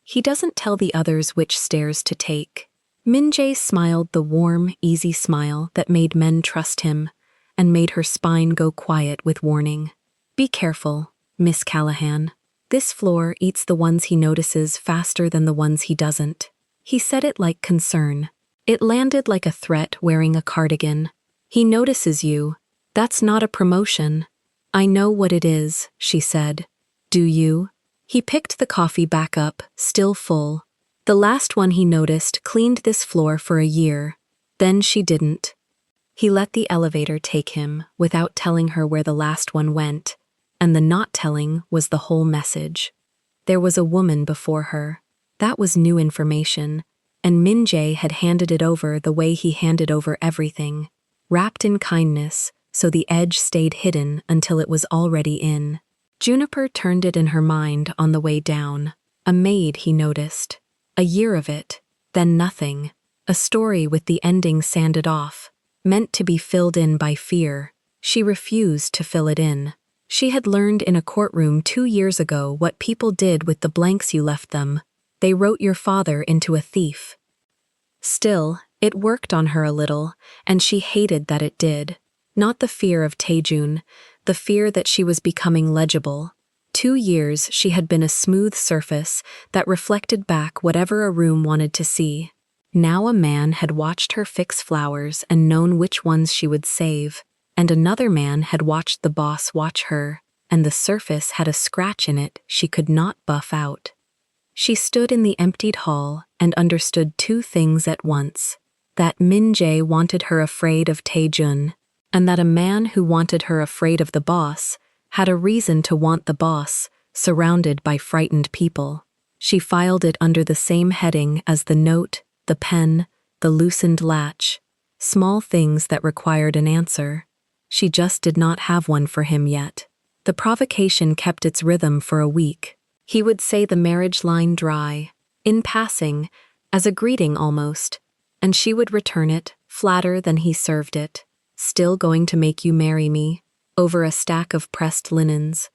He doesn't tell the others which stairs to take. Min Jae smiled the warm, easy smile that made men trust him, and made her spine go quiet with warning. Be careful, Miss Callahan. This floor eats the ones he notices faster than the ones he doesn't. He said it like concern. It landed like a threat wearing a cardigan. He notices you. That's not a promotion. I know what it is, she said. Do you? He picked the coffee back up, still full. The last one he noticed cleaned this floor for a year. Then she didn't. He let the elevator take him without telling her where the last one went, and the not telling was the whole message. There was a woman before her. That was new information, and Min Jae had handed it over the way he handed over everything, wrapped in kindness, so the edge stayed hidden until it was already in. Juniper turned it in her mind on the way down. A maid, he noticed. A year of it, then nothing. A story with the ending sanded off, meant to be filled in by fear. She refused to fill it in. She had learned in a courtroom 2 years ago what people did with the blanks you left them. They wrote your father into a thief. Still, it worked on her a little, and she hated that it did. Not the fear of Taejun, the fear that she was becoming legible. 2 years she had been a smooth surface that reflected back whatever a room wanted to see. Now a man had watched her fix flowers and known which ones she would save, and another man had watched the boss watch her, and the surface had a scratch in it she could not buff out. She stood in the emptied hall and understood 2 things at once: that Min Jae wanted her afraid of Taejun, and that a man who wanted her afraid of the boss had a reason to want the boss, surrounded by frightened people. She filed it under the same heading as the note, the pen, the loosened latch, small things that required an answer. She just did not have one for him yet. The provocation kept its rhythm for a week. He would say the marriage line dry, in passing, as a greeting almost, and she would return it, flatter than he served it. Still going to make you marry me, over a stack of pressed linens.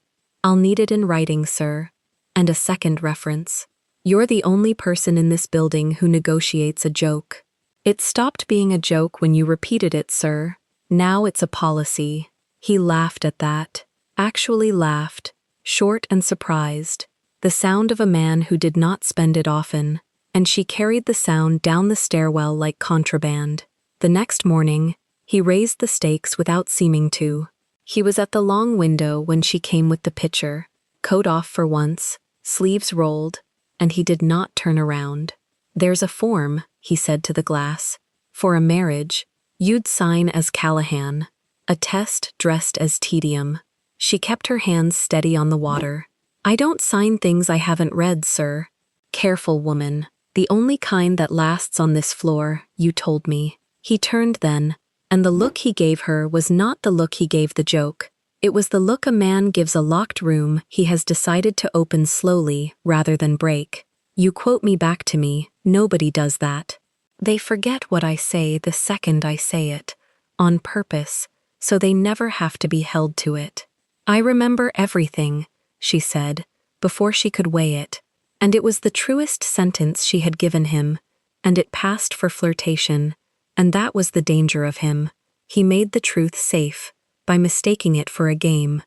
I'll need it in writing, sir. And a second reference. You're the only person in this building who negotiates a joke. It stopped being a joke when you repeated it, sir. Now it's a policy. He laughed at that. Actually laughed, short and surprised. The sound of a man who did not spend it often, and she carried the sound down the stairwell like contraband. The next morning, he raised the stakes without seeming to. He was at the long window when she came with the pitcher, coat off for once, sleeves rolled, and he did not turn around. "There's a form," he said to the glass. "For a marriage. You'd sign as Callahan. A test dressed as tedium." She kept her hands steady on the water. "I don't sign things I haven't read, sir." "Careful, woman. The only kind that lasts on this floor, you told me." He turned then, and the look he gave her was not the look he gave the joke. It was the look a man gives a locked room he has decided to open slowly rather than break. "You quote me back to me. Nobody does that. They forget what I say the second I say it, on purpose, so they never have to be held to it." "I remember everything," she said, before she could weigh it, and it was the truest sentence she had given him, and it passed for flirtation, and that was the danger of him. He made the truth safe, by mistaking it for a game.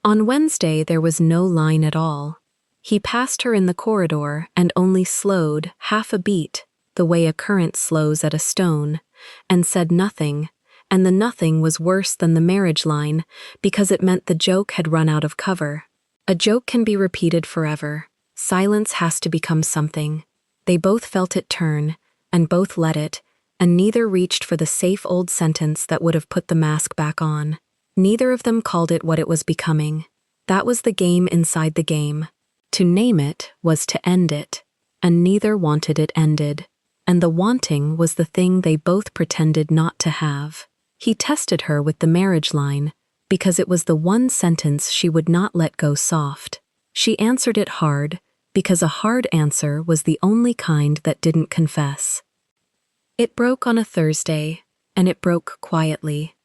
On Wednesday there was no line at all. He passed her in the corridor and only slowed half a beat, the way a current slows at a stone, and said nothing, and the nothing was worse than the marriage line because it meant the joke had run out of cover. A joke can be repeated forever. Silence has to become something. They both felt it turn, and both let it, and neither reached for the safe old sentence that would have put the mask back on. Neither of them called it what it was becoming. That was the game inside the game. To name it was to end it, and neither wanted it ended, and the wanting was the thing they both pretended not to have. He tested her with the marriage line, because it was the one sentence she would not let go soft. She answered it hard, because a hard answer was the only kind that didn't confess. It broke on a Thursday, and it broke quietly.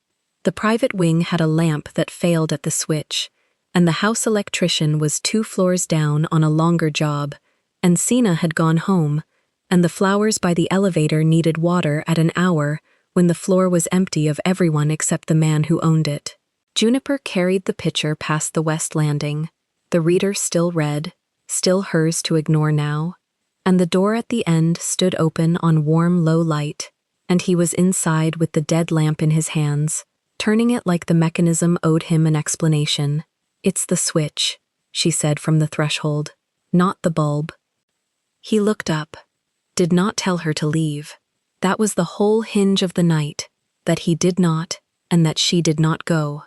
The private wing had a lamp that failed at the switch, and the house electrician was 2 floors down on a longer job, and Sina had gone home, and the flowers by the elevator needed water at an hour when the floor was empty of everyone except the man who owned it. Juniper carried the pitcher past the west landing. The reader still read, still hers to ignore now, and the door at the end stood open on warm low light, and he was inside with the dead lamp in his hands, turning it like the mechanism owed him an explanation. "It's the switch," she said from the threshold, "not the bulb." He looked up, did not tell her to leave. That was the whole hinge of the night, that he did not, and that she did not go.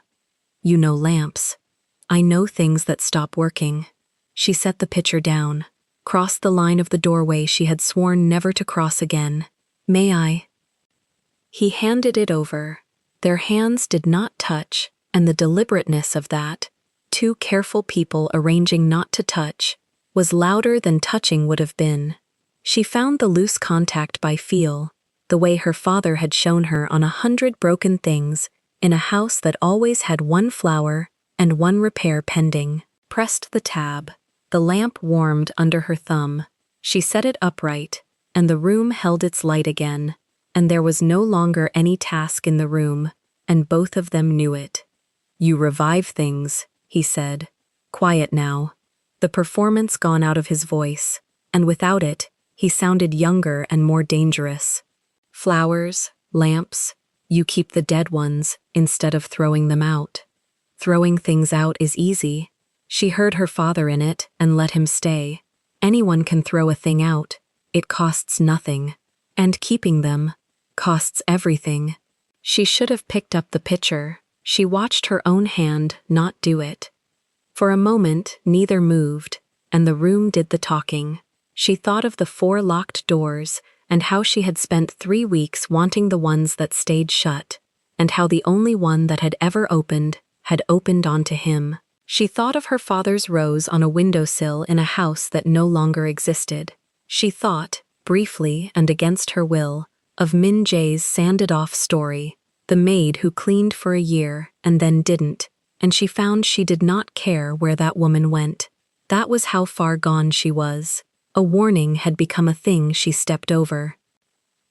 "You know lamps. I know things that stop working." She set the pitcher down, crossed the line of the doorway she had sworn never to cross again. "May I?" He handed it over. Their hands did not touch, and the deliberateness of that, 2 careful people arranging not to touch, was louder than touching would have been. She found the loose contact by feel, the way her father had shown her on 100 broken things, in a house that always had 1 flower and 1 repair pending. Pressed the tab. The lamp warmed under her thumb. She set it upright, and the room held its light again, and there was no longer any task in the room, and both of them knew it. "You revive things," he said. Quiet now. The performance gone out of his voice, and without it, he sounded younger and more dangerous. "Flowers, lamps, you keep the dead ones instead of throwing them out. Throwing things out is easy." She heard her father in it and let him stay. Anyone can throw a thing out. It costs nothing. And keeping them costs everything. She should have picked up the pitcher. She watched her own hand not do it. For a moment, neither moved, and the room did the talking. She thought of the 4 locked doors and how she had spent 3 weeks wanting the ones that stayed shut, and how the only one that had ever opened had opened onto him. She thought of her father's rose on a windowsill in a house that no longer existed. She thought, briefly and against her will, of Min Jae's sanded-off story, the maid who cleaned for a year and then didn't, and she found she did not care where that woman went. That was how far gone she was. A warning had become a thing she stepped over.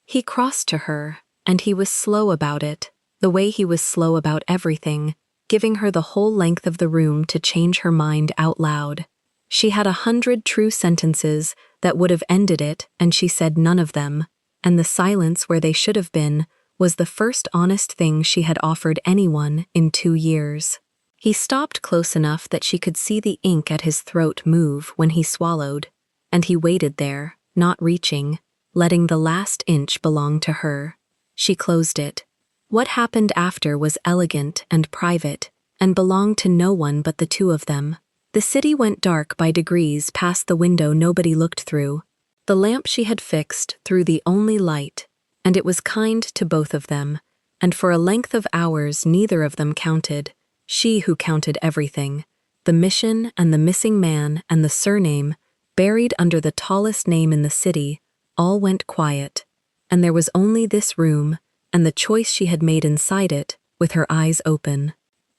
He crossed to her, and he was slow about it, the way he was slow about everything, giving her the whole length of the room to change her mind out loud. She had 100 true sentences that would have ended it, and she said none of them, and the silence where they should have been was the first honest thing she had offered anyone in 2 years. He stopped close enough that she could see the ink at his throat move when he swallowed, and he waited there, not reaching, letting the last inch belong to her. She closed it. What happened after was elegant and private, and belonged to no one but the two of them. The city went dark by degrees past the window nobody looked through. The lamp she had fixed threw the only light, and it was kind to both of them, and for a length of hours neither of them counted, she who counted everything. The mission and the missing man and the surname, buried under the tallest name in the city, all went quiet, and there was only this room, and the choice she had made inside it, with her eyes open.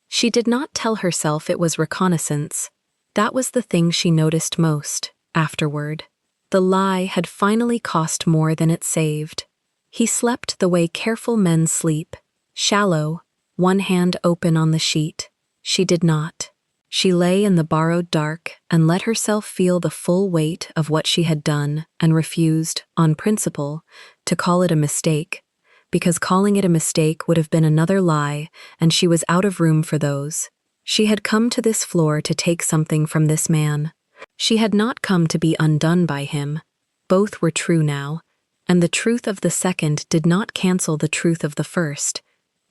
She did not tell herself it was reconnaissance. That was the thing she noticed most, afterward. The lie had finally cost more than it saved. He slept the way careful men sleep, shallow, one hand open on the sheet. She did not. She lay in the borrowed dark and let herself feel the full weight of what she had done and refused, on principle, to call it a mistake, because calling it a mistake would have been another lie, and she was out of room for those. She had come to this floor to take something from this man. She had not come to be undone by him. Both were true now, and the truth of the second did not cancel the truth of the first,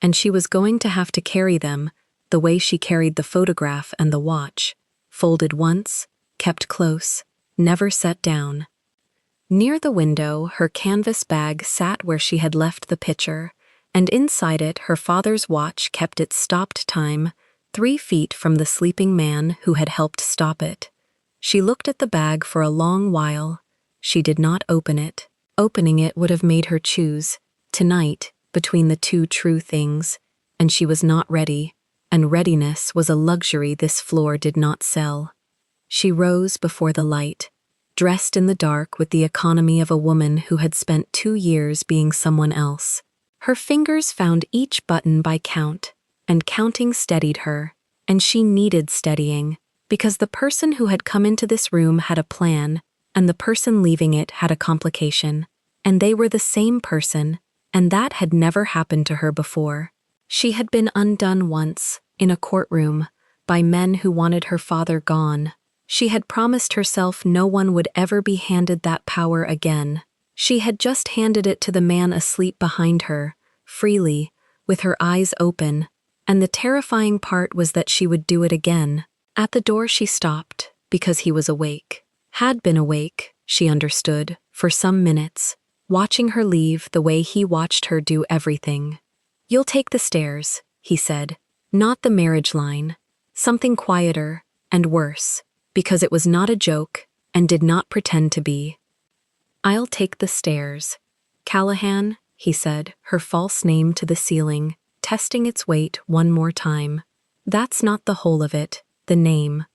and she was going to have to carry them the way she carried the photograph and the watch, folded once, kept close, never set down. Near the window, her canvas bag sat where she had left the picture, and inside it her father's watch kept its stopped time, 3 feet from the sleeping man who had helped stop it. She looked at the bag for a long while. She did not open it. Opening it would have made her choose, tonight, between the two true things, and she was not ready, and readiness was a luxury this floor did not sell. She rose before the light, dressed in the dark with the economy of a woman who had spent 2 years being someone else. Her fingers found each button by count, and counting steadied her, and she needed steadying, because the person who had come into this room had a plan, and the person leaving it had a complication, and they were the same person, and that had never happened to her before. She had been undone once, in a courtroom, by men who wanted her father gone. She had promised herself no one would ever be handed that power again. She had just handed it to the man asleep behind her, freely, with her eyes open, and the terrifying part was that she would do it again. At the door she stopped, because he was awake. Had been awake, she understood, for some minutes, watching her leave the way he watched her do everything. "You'll take the stairs," he said, not the marriage line, something quieter and worse, because it was not a joke and did not pretend to be. "I'll take the stairs." "Callahan," he said, her false name to the ceiling, testing its weight one more time. "That's not the whole of it, the name."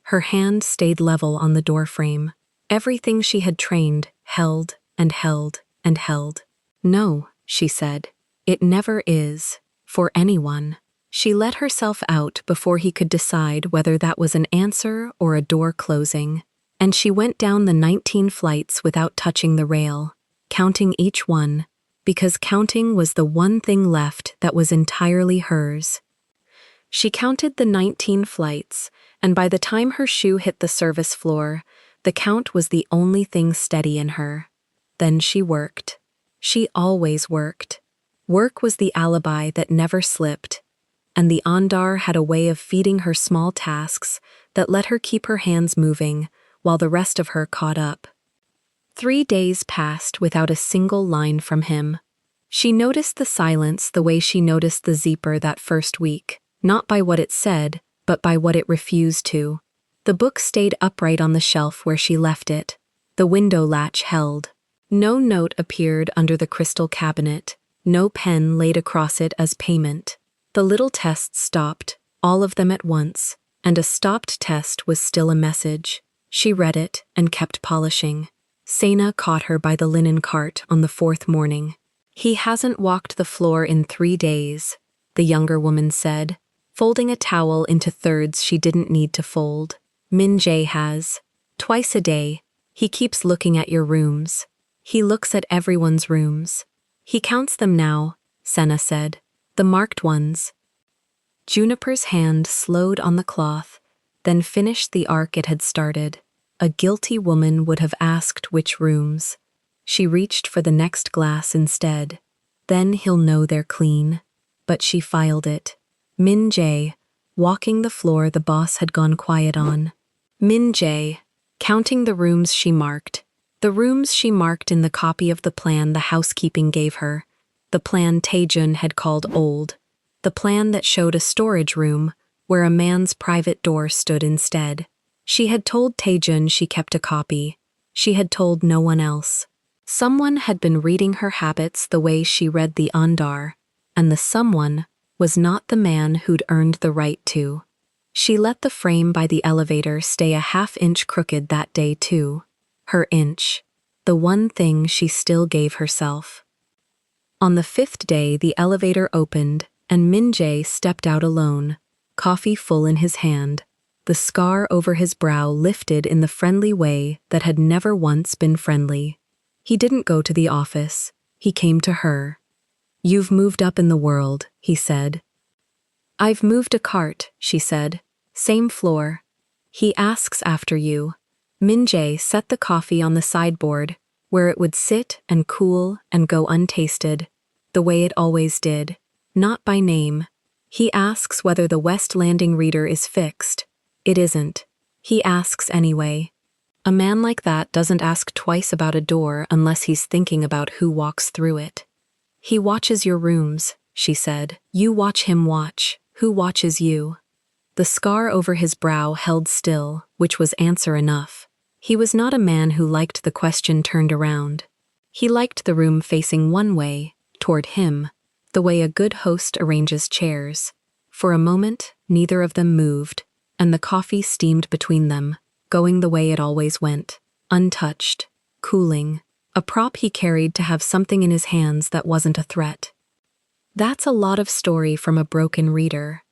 Her hand stayed level on the doorframe. Everything she had trained held and held and held. "No," she said. "It never is, for anyone." She let herself out before he could decide whether that was an answer or a door closing, and she went down the 19 flights without touching the rail, counting each one, because counting was the one thing left that was entirely hers. She counted the 19 flights, and by the time her shoe hit the service floor, the count was the only thing steady in her. Then she worked. She always worked. Work was the alibi that never slipped, and the Andar had a way of feeding her small tasks that let her keep her hands moving while the rest of her caught up. 3 days passed without a single line from him. She noticed the silence the way she noticed the zipper that first week, not by what it said, but by what it refused to. The book stayed upright on the shelf where she left it. The window latch held. No note appeared under the crystal cabinet, no pen laid across it as payment. The little tests stopped, all of them at once, and a stopped test was still a message. She read it and kept polishing. Sena caught her by the linen cart on the 4th morning. "He hasn't walked the floor in 3 days, the younger woman said, folding a towel into thirds she didn't need to fold. "Min Jae has. Twice a day. He keeps looking at your rooms. He looks at everyone's rooms. He counts them now," Sena said. "The marked ones." Juniper's hand slowed on the cloth, then finished the arc it had started. A guilty woman would have asked which rooms. She reached for the next glass instead. Then he'll know they're clean. But she filed it. Min Jae, walking the floor the boss had gone quiet on. Min Jae, counting the rooms she marked. The rooms she marked in the copy of the plan the housekeeping gave her. The plan Taejun had called old. The plan that showed a storage room where a man's private door stood instead. She had told Taejun she kept a copy. She had told no one else. Someone had been reading her habits the way she read the Andar, and the someone was not the man who'd earned the right to. She let the frame by the elevator stay a half-inch crooked that day too. Her inch. The one thing she still gave herself. On the 5th day the elevator opened, and Min Jae stepped out alone, coffee full in his hand. The scar over his brow lifted in the friendly way that had never once been friendly. He didn't go to the office. He came to her. "You've moved up in the world," he said. "I've moved a cart," she said. "Same floor." "He asks after you." Min Jae set the coffee on the sideboard, where it would sit and cool and go untasted, the way it always did. Not by name. "He asks whether the West Landing reader is fixed." "It isn't." "He asks anyway." A man like that doesn't ask twice about a door unless he's thinking about who walks through it. "He watches your rooms," she said. "You watch him watch. Who watches you?" The scar over his brow held still, which was answer enough. He was not a man who liked the question turned around. He liked the room facing one way, toward him, the way a good host arranges chairs. For a moment, neither of them moved, and the coffee steamed between them, going the way it always went, untouched, cooling, a prop he carried to have something in his hands that wasn't a threat. "That's a lot of story from a broken reader.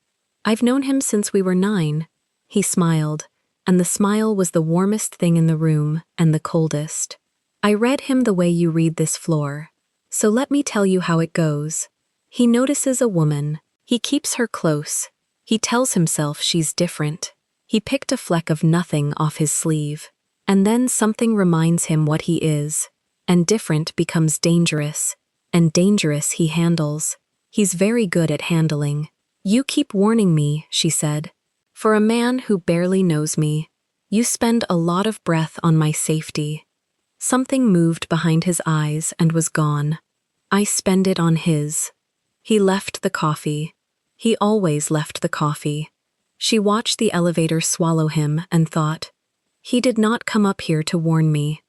I've known him since we were 9. He smiled, and the smile was the warmest thing in the room and the coldest. "I read him the way you read this floor. So let me tell you how it goes. He notices a woman. He keeps her close. He tells himself she's different. He picked a fleck of nothing off his sleeve. And then something reminds him what he is. And different becomes dangerous. And dangerous he handles. He's very good at handling. You keep warning me," she said. "For a man who barely knows me, you spend a lot of breath on my safety." Something moved behind his eyes and was gone. "I spend it on his." He left the coffee. He always left the coffee. She watched the elevator swallow him and thought, "He did not come up here to warn me.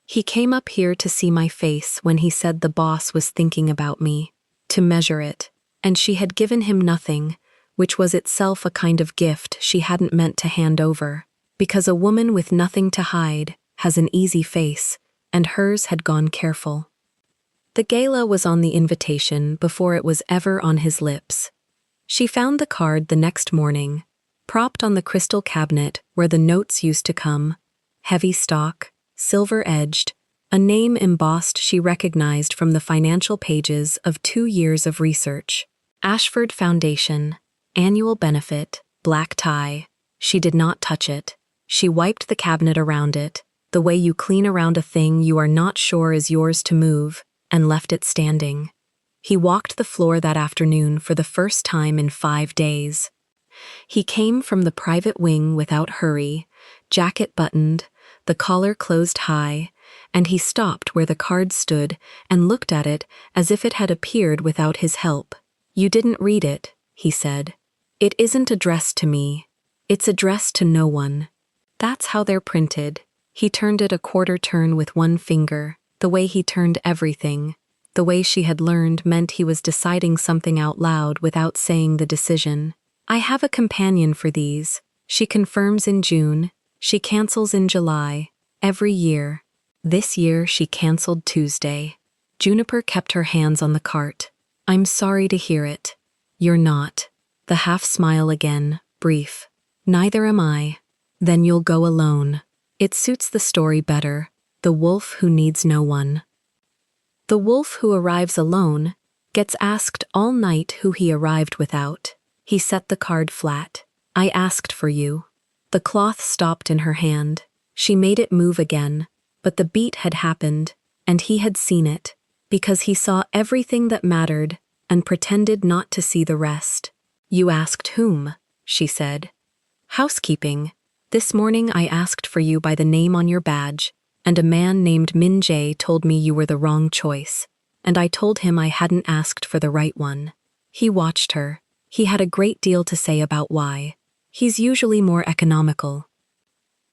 He came up here to see my face when he said the boss was thinking about me, to measure it, and she had given him nothing, which was itself a kind of gift she hadn't meant to hand over, because a woman with nothing to hide has an easy face, and hers had gone careful. The gala was on the invitation before it was ever on his lips. She found the card the next morning, propped on the crystal cabinet where the notes used to come, heavy stock, silver-edged, a name embossed she recognized from the financial pages of 2 years of research. Ashford Foundation, annual benefit, black tie. She did not touch it. She wiped the cabinet around it, the way you clean around a thing you are not sure is yours to move, and left it standing. He walked the floor that afternoon for the first time in 5 days. He came from the private wing without hurry, jacket buttoned, the collar closed high, and he stopped where the card stood and looked at it as if it had appeared without his help. "You didn't read it," he said. "It isn't addressed to me. It's addressed to no one. That's how they're printed." He turned it a quarter turn with one finger, the way he turned everything. The way she had learned meant he was deciding something out loud without saying the decision. "I have a companion for these. She confirms in June. She cancels in July. Every year. This year she canceled Tuesday." Juniper kept her hands on the cart. "I'm sorry to hear it." "You're not." The half-smile again, brief. "Neither am I." "Then you'll go alone." It suits the story better. The wolf who needs no one. The wolf who arrives alone gets asked all night who he arrived without. He set the card flat. "I asked for you." The cloth stopped in her hand. She made it move again, but the beat had happened, and he had seen it, because he saw everything that mattered and pretended not to see the rest. "You asked whom?" she said. "Housekeeping. This morning I asked for you by the name on your badge, and a man named Min Jae told me you were the wrong choice, and I told him I hadn't asked for the right one." He watched her. He had a great deal to say about why. He's usually more economical.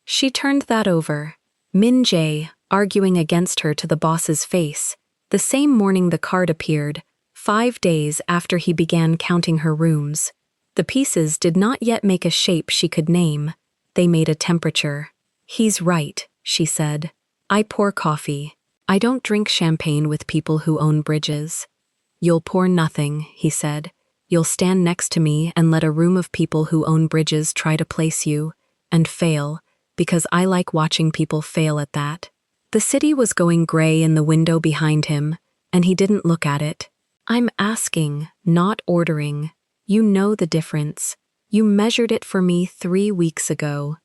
She turned that over. Min Jae, arguing against her to the boss's face. The same morning the card appeared, 5 days after he began counting her rooms. The pieces did not yet make a shape she could name. They made a temperature. "He's right," she said. "I pour coffee. I don't drink champagne with people who own bridges." "You'll pour nothing," he said. "You'll stand next to me and let a room of people who own bridges try to place you, and fail, because I like watching people fail at that." The city was going gray in the window behind him, and he didn't look at it. "I'm asking, not ordering. You know the difference. You measured it for me 3 weeks ago."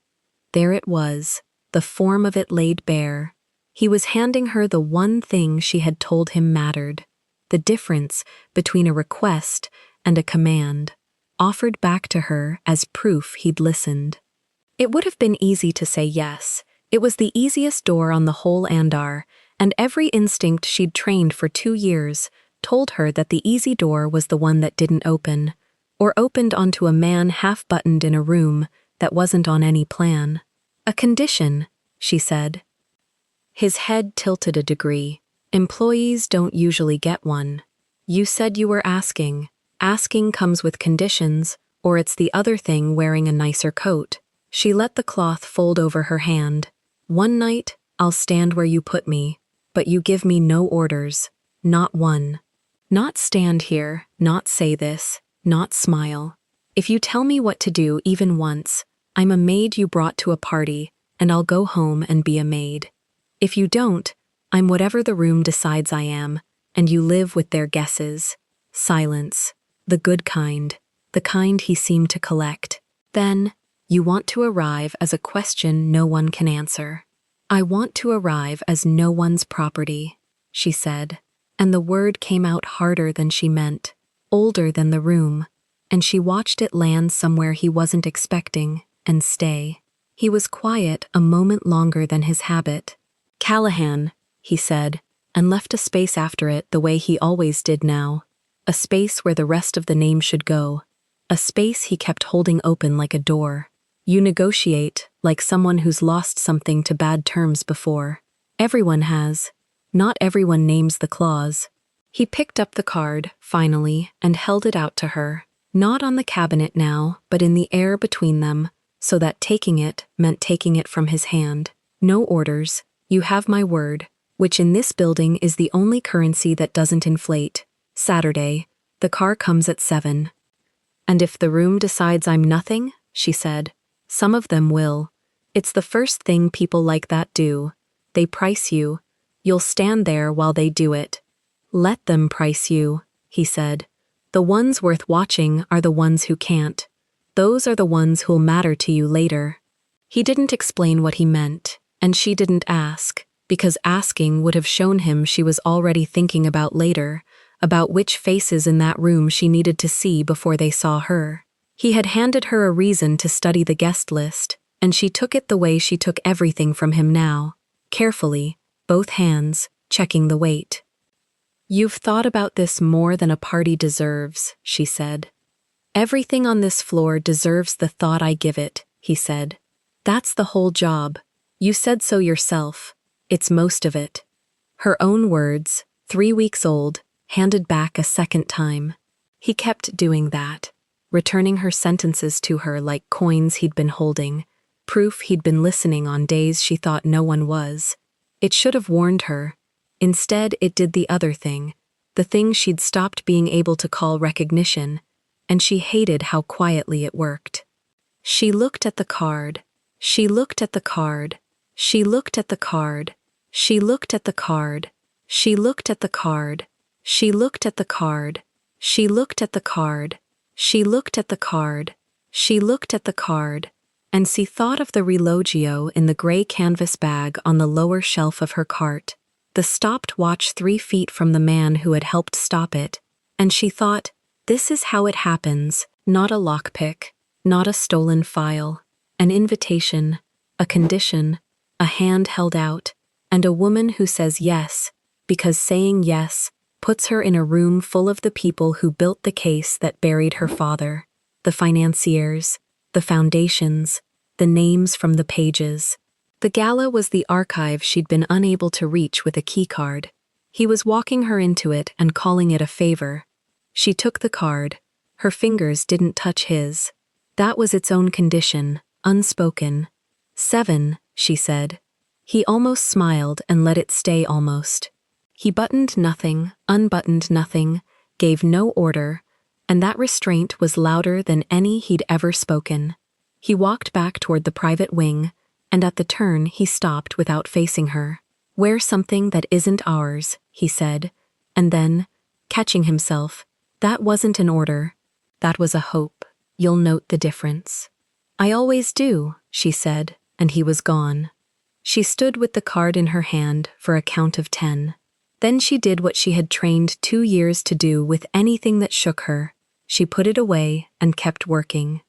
There it was, the form of it laid bare. He was handing her the one thing she had told him mattered, the difference between a request and a command, offered back to her as proof he'd listened. It would have been easy to say yes. It was the easiest door on the whole Andar, and every instinct she'd trained for 2 years told her that the easy door was the one that didn't open, or opened onto a man half-buttoned in a room that wasn't on any plan. "A condition," she said. His head tilted a degree. "Employees don't usually get one. You said you were asking. Asking comes with conditions, or it's the other thing wearing a nicer coat." She let the cloth fold over her hand. "One night, I'll stand where you put me, but you give me no orders. Not one. Not stand here, not say this, not smile. If you tell me what to do even once, I'm a maid you brought to a party, and I'll go home and be a maid. If you don't, I'm whatever the room decides I am, and you live with their guesses." Silence. The good kind. The kind he seemed to collect. Then, "You want to arrive as a question no one can answer." "I want to arrive as no one's property," she said, and the word came out harder than she meant, older than the room, and she watched it land somewhere he wasn't expecting, and stay. He was quiet a moment longer than his habit. "Callahan," he said, and left a space after it the way he always did now, a space where the rest of the name should go, a space he kept holding open like a door. "You negotiate like someone who's lost something to bad terms before. Everyone has. Not everyone names the clause." He picked up the card, finally, and held it out to her, not on the cabinet now, but in the air between them, so that taking it meant taking it from his hand. "No orders. You have my word, which in this building is the only currency that doesn't inflate. Saturday. The car comes at 7. "And if the room decides I'm nothing," she said, "some of them will. It's the first thing people like that do. They price you. You'll stand there while they do it." "Let them price you," he said. "The ones worth watching are the ones who can't. Those are the ones who'll matter to you later." He didn't explain what he meant, and she didn't ask, because asking would have shown him she was already thinking about later, about which faces in that room she needed to see before they saw her. He had handed her a reason to study the guest list, and she took it the way she took everything from him now, carefully, both hands, checking the weight. "You've thought about this more than a party deserves," she said. "Everything on this floor deserves the thought I give it," he said. "That's the whole job. You said so yourself. It's most of it." Her own words, 3 weeks old, handed back a second time. He kept doing that, returning her sentences to her like coins he'd been holding, proof he'd been listening on days she thought no one was. It should have warned her. Instead, it did the other thing, the thing she'd stopped being able to call recognition, and she hated how quietly it worked. She looked at the card. She looked at the card. She looked at the card. She looked at the card. She looked at the card. She looked at the card. She looked at the card. She looked at the card. She looked at the card. and she thought of the relogio in the gray canvas bag on the lower shelf of her cart, the stopped watch 3 feet from the man who had helped stop it, and she thought, this is how it happens, not a lockpick, not a stolen file, an invitation, a condition, a hand held out, and a woman who says yes, because saying yes puts her in a room full of the people who built the case that buried her father, the financiers, the foundations, the names from the pages. The gala was the archive she'd been unable to reach with a keycard. He was walking her into it and calling it a favor. She took the card. Her fingers didn't touch his. That was its own condition, unspoken. 7, she said. He almost smiled and let it stay almost. He buttoned nothing, unbuttoned nothing, gave no order, and that restraint was louder than any he'd ever spoken. He walked back toward the private wing, and at the turn he stopped without facing her. Wear something that isn't ours, he said, and then, catching himself, that wasn't an order. That was a hope. You'll note the difference. I always do, she said, and he was gone. She stood with the card in her hand for a count of 10. Then she did what she had trained 2 years to do with anything that shook her. She put it away and kept working.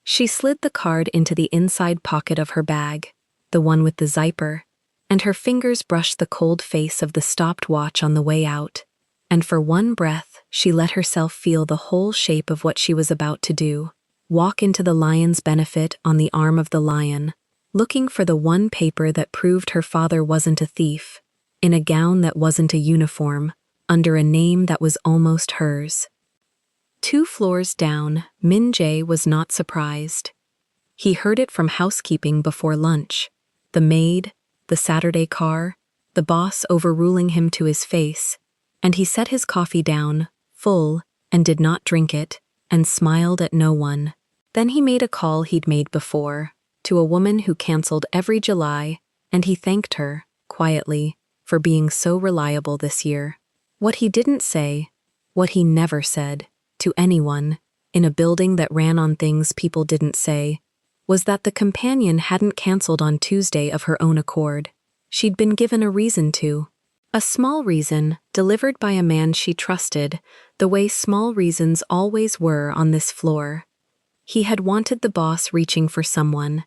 She slid the card into the inside pocket of her bag, the one with the zipper, and her fingers brushed the cold face of the stopped watch on the way out. And for one breath, she let herself feel the whole shape of what she was about to do. Walk into the lion's benefit on the arm of the lion, looking for the one paper that proved her father wasn't a thief, in a gown that wasn't a uniform, under a name that was almost hers. 2 floors down, Min Jae was not surprised. He heard it from housekeeping before lunch. The maid, the Saturday car, the boss overruling him to his face, and he set his coffee down, full, and did not drink it, and smiled at no one. Then he made a call he'd made before, to a woman who canceled every July, and he thanked her, quietly, for being so reliable this year. What he didn't say, what he never said, to anyone, in a building that ran on things people didn't say, was that the companion hadn't canceled on Tuesday of her own accord. She'd been given a reason to. A small reason, delivered by a man she trusted, the way small reasons always were on this floor. He had wanted the boss reaching for someone.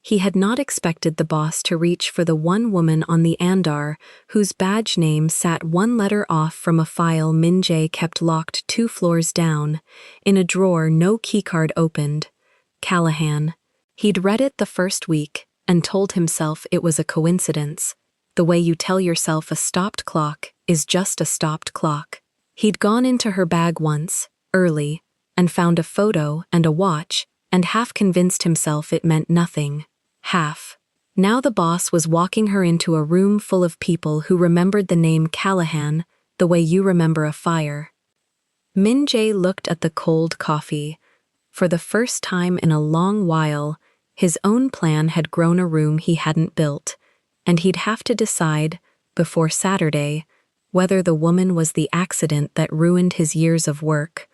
He had not expected the boss to reach for the one woman on the Andar whose badge name sat 1 letter off from a file Min Jae kept locked 2 floors down, in a drawer no keycard opened. Callahan. He'd read it the first week and told himself it was a coincidence. The way you tell yourself a stopped clock is just a stopped clock. He'd gone into her bag once, early, and found a photo and a watch, and half convinced himself it meant nothing. Half. Now the boss was walking her into a room full of people who remembered the name Callahan the way you remember a fire. Min Jae looked at the cold coffee. For the first time in a long while, his own plan had grown a room he hadn't built, and he'd have to decide, before Saturday, whether the woman was the accident that ruined his years of work,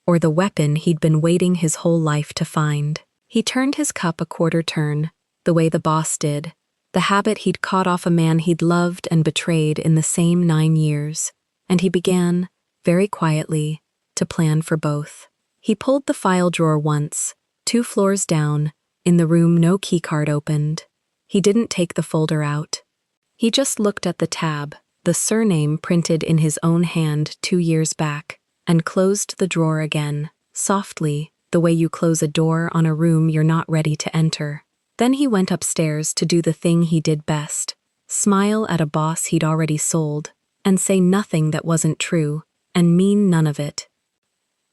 or the weapon he'd been waiting his whole life to find. He turned his cup a quarter turn, the way the boss did, the habit he'd caught off a man he'd loved and betrayed in the same 9 years, and he began, very quietly, to plan for both. He pulled the file drawer once, 2 floors down, in the room no keycard opened. He didn't take the folder out. He just looked at the tab, the surname printed in his own hand 2 years back, and closed the drawer again, softly, the way you close a door on a room you're not ready to enter. Then he went upstairs to do the thing he did best, smile at a boss he'd already sold, and say nothing that wasn't true, and mean none of it.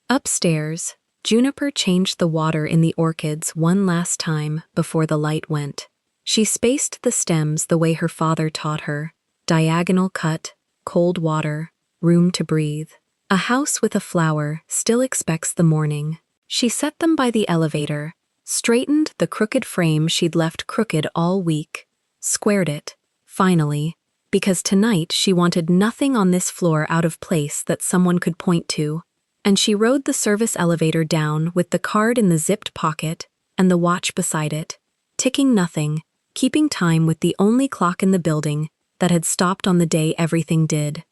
Upstairs, Juniper changed the water in the orchids one last time before the light went. She spaced the stems the way her father taught her, diagonal cut, cold water, room to breathe. A house with a flower still expects the morning. She set them by the elevator, straightened the crooked frame she'd left crooked all week, squared it, finally, because tonight she wanted nothing on this floor out of place that someone could point to, and she rode the service elevator down with the card in the zipped pocket and the watch beside it. ticking nothing, keeping time with the only clock in the building that had stopped on the day everything did.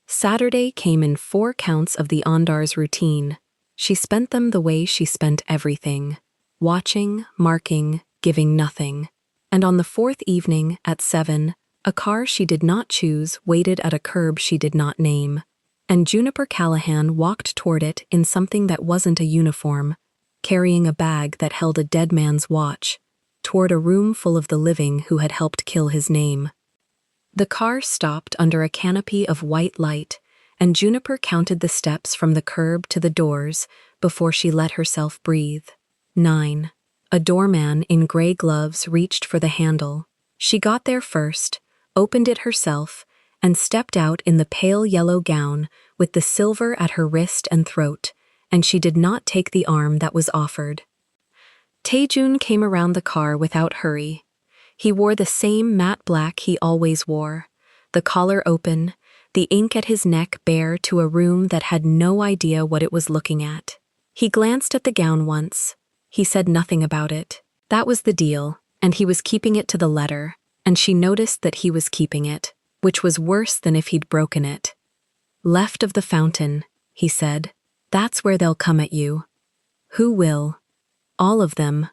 Saturday came in 4 counts of the Ondar's routine. She spent them the way she spent everything, watching, marking, giving nothing. And on the 4th evening, at 7, a car she did not choose waited at a curb she did not name, and Juniper Callahan walked toward it in something that wasn't a uniform, carrying a bag that held a dead man's watch, toward a room full of the living who had helped kill his name. The car stopped under a canopy of white light, and Juniper counted the steps from the curb to the doors before she let herself breathe. 9. A doorman in gray gloves reached for the handle. She got there first, opened it herself, and stepped out in the pale yellow gown with the silver at her wrist and throat, and she did not take the arm that was offered. Taejun came around the car without hurry. He wore the same matte black he always wore, the collar open, the ink at his neck bare to a room that had no idea what it was looking at. He glanced at the gown once. He said nothing about it. That was the deal, and he was keeping it to the letter, and she noticed that he was keeping it, which was worse than if he'd broken it. "Left of the fountain," he said. "That's where they'll come at you." "Who will?" "All of them,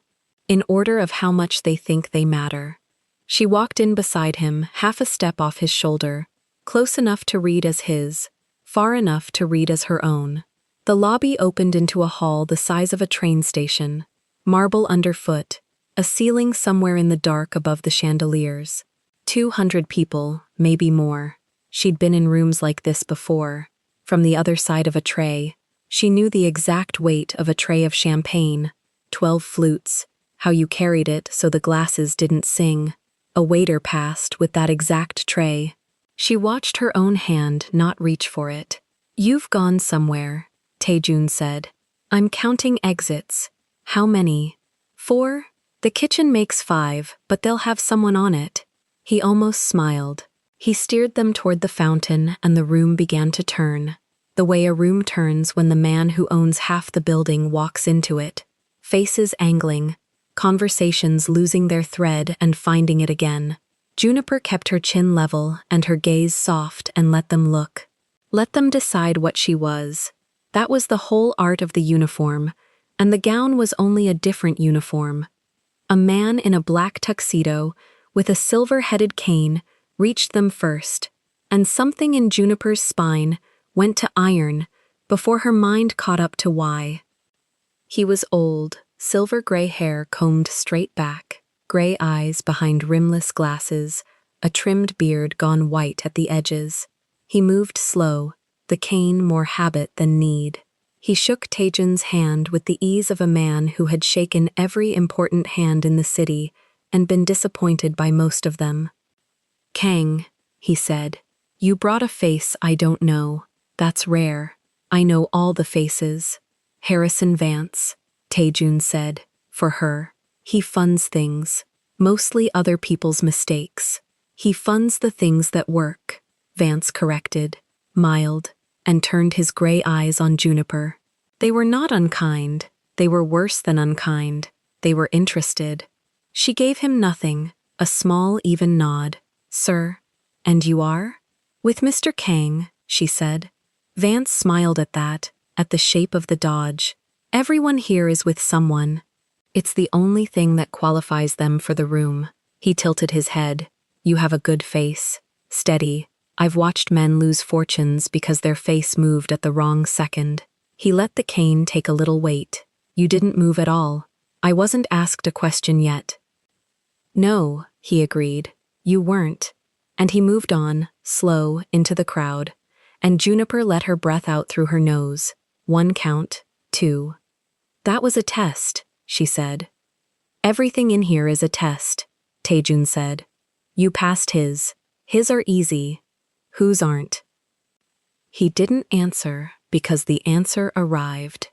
in order of how much they think they matter." She walked in beside him, half a step off his shoulder, close enough to read as his, far enough to read as her own. The lobby opened into a hall the size of a train station, marble underfoot, a ceiling somewhere in the dark above the chandeliers. 200 people, maybe more. She'd been in rooms like this before. From the other side of a tray, she knew the exact weight of a tray of champagne, 12 flutes, how you carried it so the glasses didn't sing. A waiter passed with that exact tray. She watched her own hand not reach for it. "You've gone somewhere," Taejun said. "I'm counting exits. How many?" 4. "The kitchen makes 5, but they'll have someone on it." He almost smiled. He steered them toward the fountain, and the room began to turn, the way a room turns when the man who owns half the building walks into it. Faces angling, conversations losing their thread and finding it again. Juniper kept her chin level and her gaze soft and let them look. Let them decide what she was. That was the whole art of the uniform, and the gown was only a different uniform. A man in a black tuxedo with a silver-headed cane reached them first, and something in Juniper's spine went to iron before her mind caught up to why. He was old, silver-gray hair combed straight back, gray eyes behind rimless glasses, a trimmed beard gone white at the edges. He moved slow, the cane more habit than need. He shook Taejun's hand with the ease of a man who had shaken every important hand in the city and been disappointed by most of them. "Kang," he said, "you brought a face I don't know. That's rare. I know all the faces." "Harrison Vance," Taejun said, for her. "He funds things, mostly other people's mistakes. He funds the things that work," Vance corrected, mild, and turned his gray eyes on Juniper. They were not unkind. They were worse than unkind. They were interested. She gave him nothing, a small, even nod. "Sir, and you are?" "With Mr. Kang," she said. Vance smiled at that, at the shape of the dodge. "Everyone here is with someone. It's the only thing that qualifies them for the room." He tilted his head. "You have a good face. Steady. I've watched men lose fortunes because their face moved at the wrong second." He let the cane take a little weight. "You didn't move at all. I wasn't asked a question yet." "No," he agreed. "You weren't." And he moved on, slow, into the crowd, and Juniper let her breath out through her nose. 1 count, 2. "That was a test," she said. "Everything in here is a test," Taejun said. "You passed his. His are easy. Whose aren't?" He didn't answer because the answer arrived.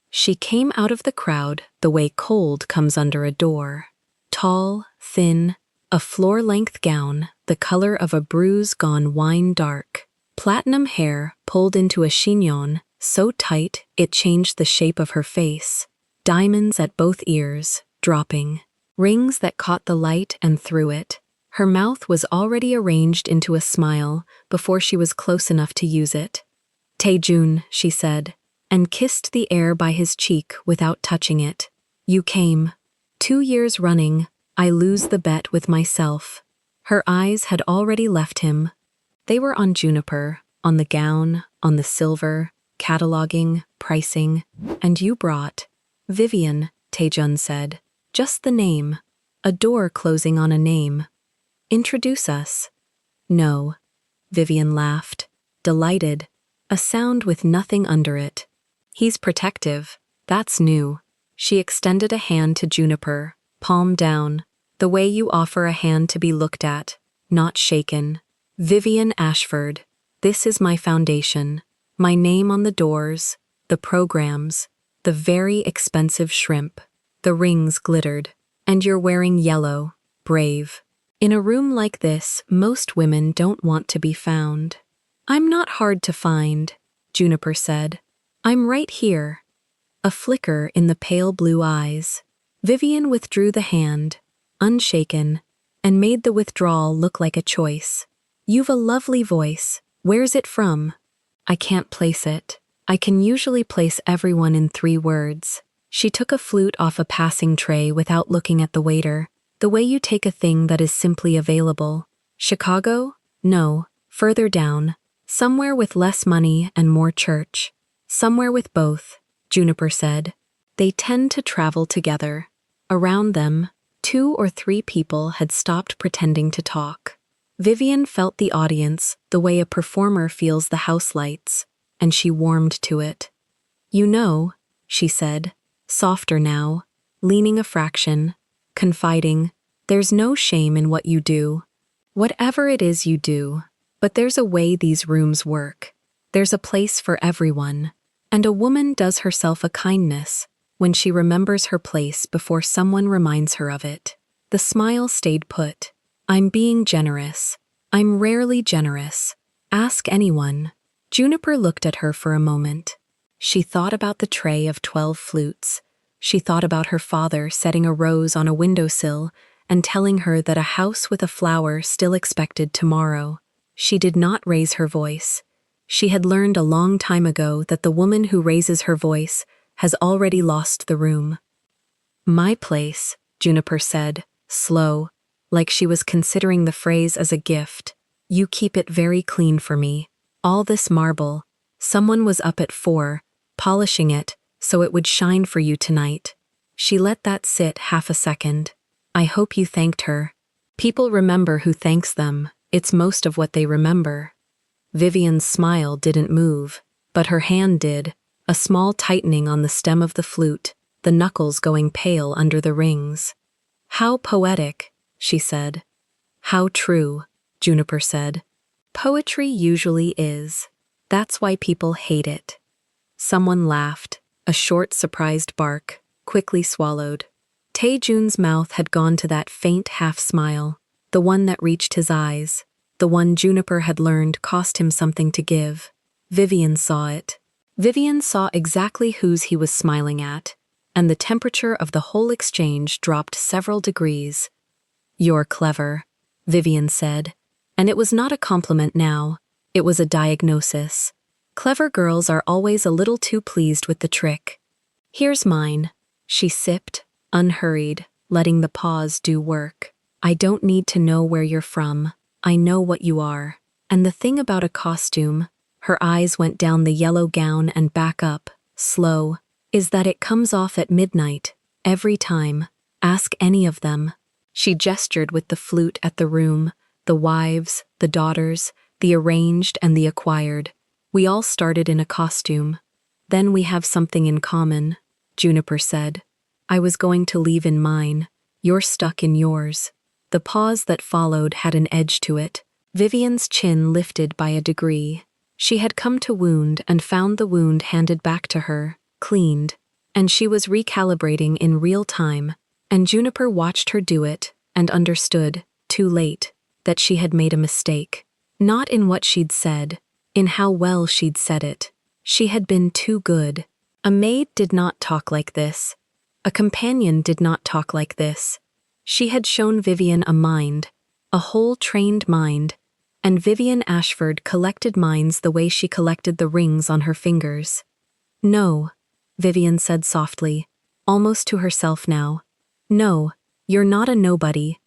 She came out of the crowd the way cold comes under a door. Tall, thin, a floor-length gown, the color of a bruise gone wine dark. Platinum hair pulled into a chignon, so tight it changed the shape of her face. Diamonds at both ears, dropping. rings that caught the light and threw it. Her mouth was already arranged into a smile before she was close enough to use it. "Taejun," she said, and kissed the air by his cheek without touching it. "You came. 2 years running, I lose the bet with myself." Her eyes had already left him. They were on Juniper, on the gown, on the silver, cataloging, pricing, and you brought Vivian, Taejun said. "Just the name. A door closing on a name. Introduce us." "No." Vivian laughed, delighted, a sound with nothing under it. "He's protective. That's new." She extended a hand to Juniper, palm down, the way you offer a hand to be looked at, not shaken. "Vivian Ashford. This is my foundation. My name on the doors, the programs, the very expensive shrimp." The rings glittered. "And you're wearing yellow. Brave. In a room like this, most women don't want to be found." "I'm not hard to find," Juniper said. "I'm right here." A flicker in the pale blue eyes. Vivian withdrew the hand, unshaken, and made the withdrawal look like a choice. "You've a lovely voice. Where's it from?" "I can't place it. I can usually place everyone in 3 words." She took a flute off a passing tray without looking at the waiter, the way you take a thing that is simply available. "Chicago? No, further down. Somewhere with less money and more church." "Somewhere with both," Juniper said. "They tend to travel together." Around them, 2 or 3 people had stopped pretending to talk. Vivian felt the audience the way a performer feels the house lights, and she warmed to it. "You know," she said, softer now, leaning a fraction, confiding, "there's no shame in what you do. Whatever it is you do, but there's a way these rooms work. There's a place for everyone, and a woman does herself a kindness when she remembers her place before someone reminds her of it." The smile stayed put. "I'm being generous. I'm rarely generous. Ask anyone." Juniper looked at her for a moment. She thought about the tray of 12 flutes. She thought about her father setting a rose on a windowsill and telling her that a house with a flower still expected tomorrow. She did not raise her voice. She had learned a long time ago that the woman who raises her voice has already lost the room. "My place," Juniper said, slow, like she was considering the phrase as a gift. "You keep it very clean for me. All this marble. Someone was up at 4, polishing it, so it would shine for you tonight." She let that sit half a second. "I hope you thanked her." "People remember who thanks them. It's most of what they remember." Vivian's smile didn't move, but her hand did, a small tightening on the stem of the flute, the knuckles going pale under the rings. "How poetic," she said. "How true," Juniper said. "Poetry usually is. That's why people hate it." Someone laughed, a short, surprised bark, quickly swallowed. Taejun's mouth had gone to that faint half-smile, the one that reached his eyes, the one Juniper had learned cost him something to give. Vivian saw it. Vivian saw exactly whose he was smiling at, and the temperature of the whole exchange dropped several degrees. "You're clever," Vivian said, and it was not a compliment now, it was a diagnosis. Clever girls are always a little too pleased with the trick. "Here's mine." She sipped, unhurried, letting the pause do work. "I don't need to know where you're from. I know what you are. And the thing about a costume," her eyes went down the yellow gown and back up, slow, "is that it comes off at midnight, every time. Ask any of them." She gestured with the flute at the room, the wives, the daughters, the arranged and the acquired. "We all started in a costume. Then we have something in common," Juniper said. "I was going to leave in mine. You're stuck in yours." The pause that followed had an edge to it. Vivian's chin lifted by a degree. She had come to wound and found the wound handed back to her, cleaned, and she was recalibrating in real time, and Juniper watched her do it and understood, too late, that she had made a mistake. Not in what she'd said, in how well she'd said it. She had been too good. A maid did not talk like this. A companion did not talk like this. She had shown Vivian a mind, a whole trained mind, and Vivian Ashford collected minds the way she collected the rings on her fingers. "No," Vivian said softly, almost to herself now. "No, you're not a nobody.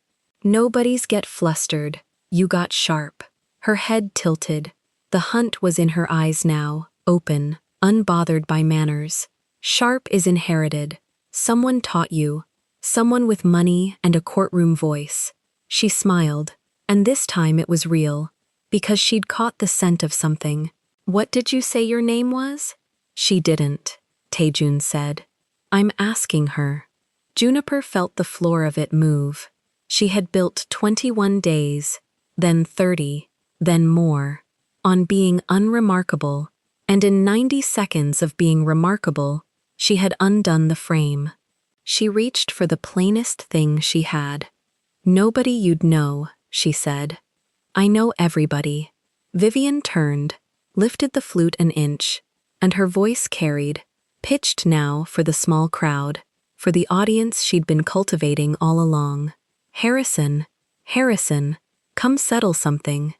Nobodies get flustered. You got sharp." Her head tilted. The hunt was in her eyes now, open, unbothered by manners. Sharp is inherited. Someone taught you. Someone with money and a courtroom voice. She smiled, and this time it was real, because she'd caught the scent of something. "What did you say your name was?" "She didn't," Taejun said. "I'm asking her." Juniper felt the floor of it move. She had built 21 days, then 30, then more, on being unremarkable, and in 90 seconds of being remarkable, she had undone the frame. She reached for the plainest thing she had. "Nobody you'd know," she said. "I know everybody." Vivian turned, lifted the flute an inch, and her voice carried, pitched now for the small crowd, for the audience she'd been cultivating all along. "Harrison, Harrison, come settle something."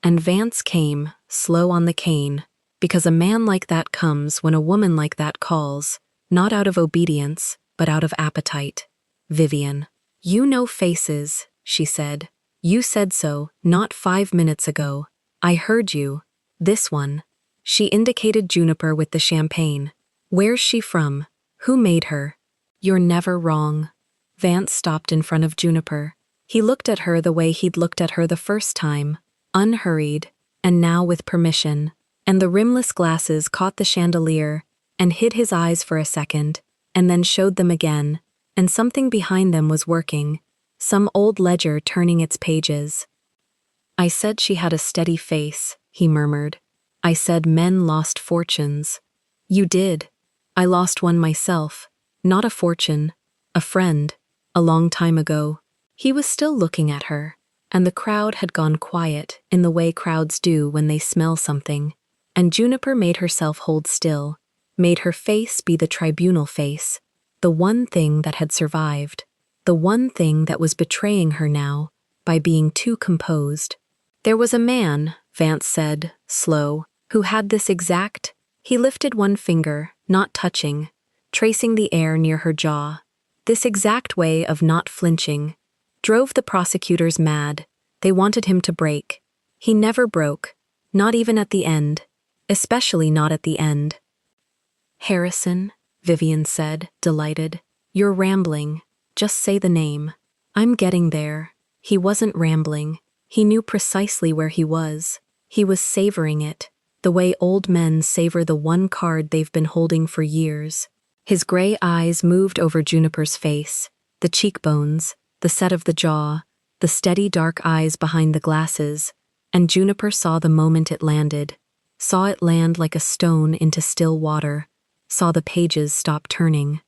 And Vance came, slow on the cane, because a man like that comes when a woman like that calls, not out of obedience, but out of appetite. "Vivian, you know faces," she said. "You said so, not 5 minutes ago. I heard you. This one." She indicated Juniper with the champagne. "Where's she from? Who made her?" "You're never wrong." Vance stopped in front of Juniper. He looked at her the way he'd looked at her the first time, unhurried, and now with permission, and the rimless glasses caught the chandelier and hid his eyes for a second, and then showed them again, and something behind them was working, some old ledger turning its pages. "I said she had a steady face," he murmured. "I said men lost fortunes." "You did. I lost one myself. Not a fortune. A friend. A long time ago." He was still looking at her, and the crowd had gone quiet in the way crowds do when they smell something, and Juniper made herself hold still, made her face be the tribunal face, the one thing that had survived, the one thing that was betraying her now by being too composed. "There was a man," Vance said, slow, "who had this exact—" He lifted one finger, not touching, tracing the air near her jaw. "This exact way of not flinching drove the prosecutors mad. They wanted him to break. He never broke, not even at the end, especially not at the end." "Harrison," Vivian said, delighted. "You're rambling. Just say the name." "I'm getting there." He wasn't rambling. He knew precisely where he was. He was savoring it, the way old men savor the one card they've been holding for years. His gray eyes moved over Juniper's face, the cheekbones, the set of the jaw, the steady dark eyes behind the glasses, and Juniper saw the moment it landed, saw it land like a stone into still water, saw the pages stop turning.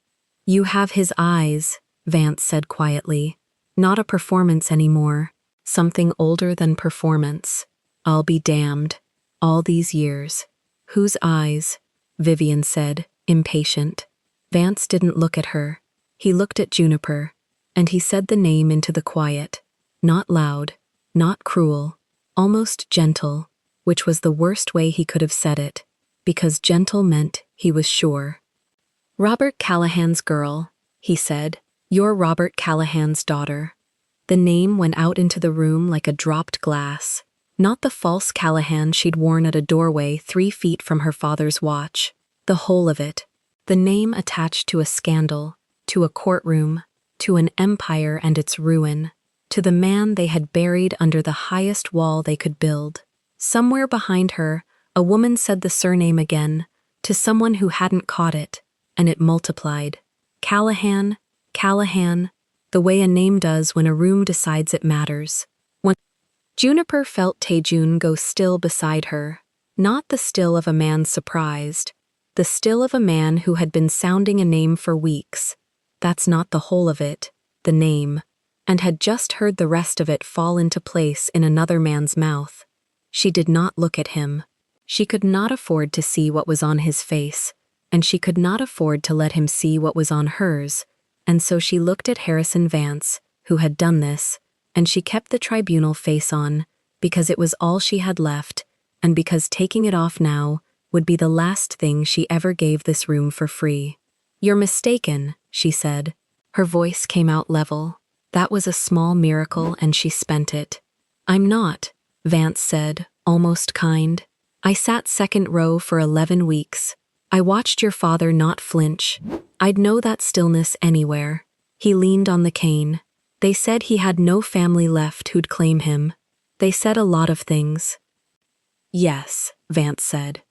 "You have his eyes," Vance said quietly. "Not a performance anymore. Something older than performance. I'll be damned. All these years." "Whose eyes?" Vivian said, impatient. Vance didn't look at her. He looked at Juniper, and he said the name into the quiet. Not loud, not cruel, almost gentle, which was the worst way he could have said it, because gentle meant he was sure. "Robert Callahan's girl," he said. "You're Robert Callahan's daughter." The name went out into the room like a dropped glass. Not the false Callahan she'd worn at a doorway 3 feet from her father's watch. The whole of it. The name attached to a scandal, to a courtroom, to an empire and its ruin, to the man they had buried under the highest wall they could build. Somewhere behind her, a woman said the surname again, to someone who hadn't caught it, and it multiplied. Callahan, Callahan, the way a name does when a room decides it matters. When Juniper felt Taejun go still beside her, not the still of a man surprised, the still of a man who had been sounding a name for weeks. That's not the whole of it, the name, and had just heard the rest of it fall into place in another man's mouth. She did not look at him. She could not afford to see what was on his face, and she could not afford to let him see what was on hers, And so she looked at Harrison Vance, who had done this, and she kept the tribunal face on, because it was all she had left, and because taking it off now would be the last thing she ever gave this room for free. "You're mistaken," she said. Her voice came out level. That was a small miracle, and she spent it. "I'm not," Vance said, almost kind. "I sat second row for 11 weeks. I watched your father not flinch. I'd know that stillness anywhere." He leaned on the cane. "They said he had no family left who'd claim him. They said a lot of things." "Yes," Vance said.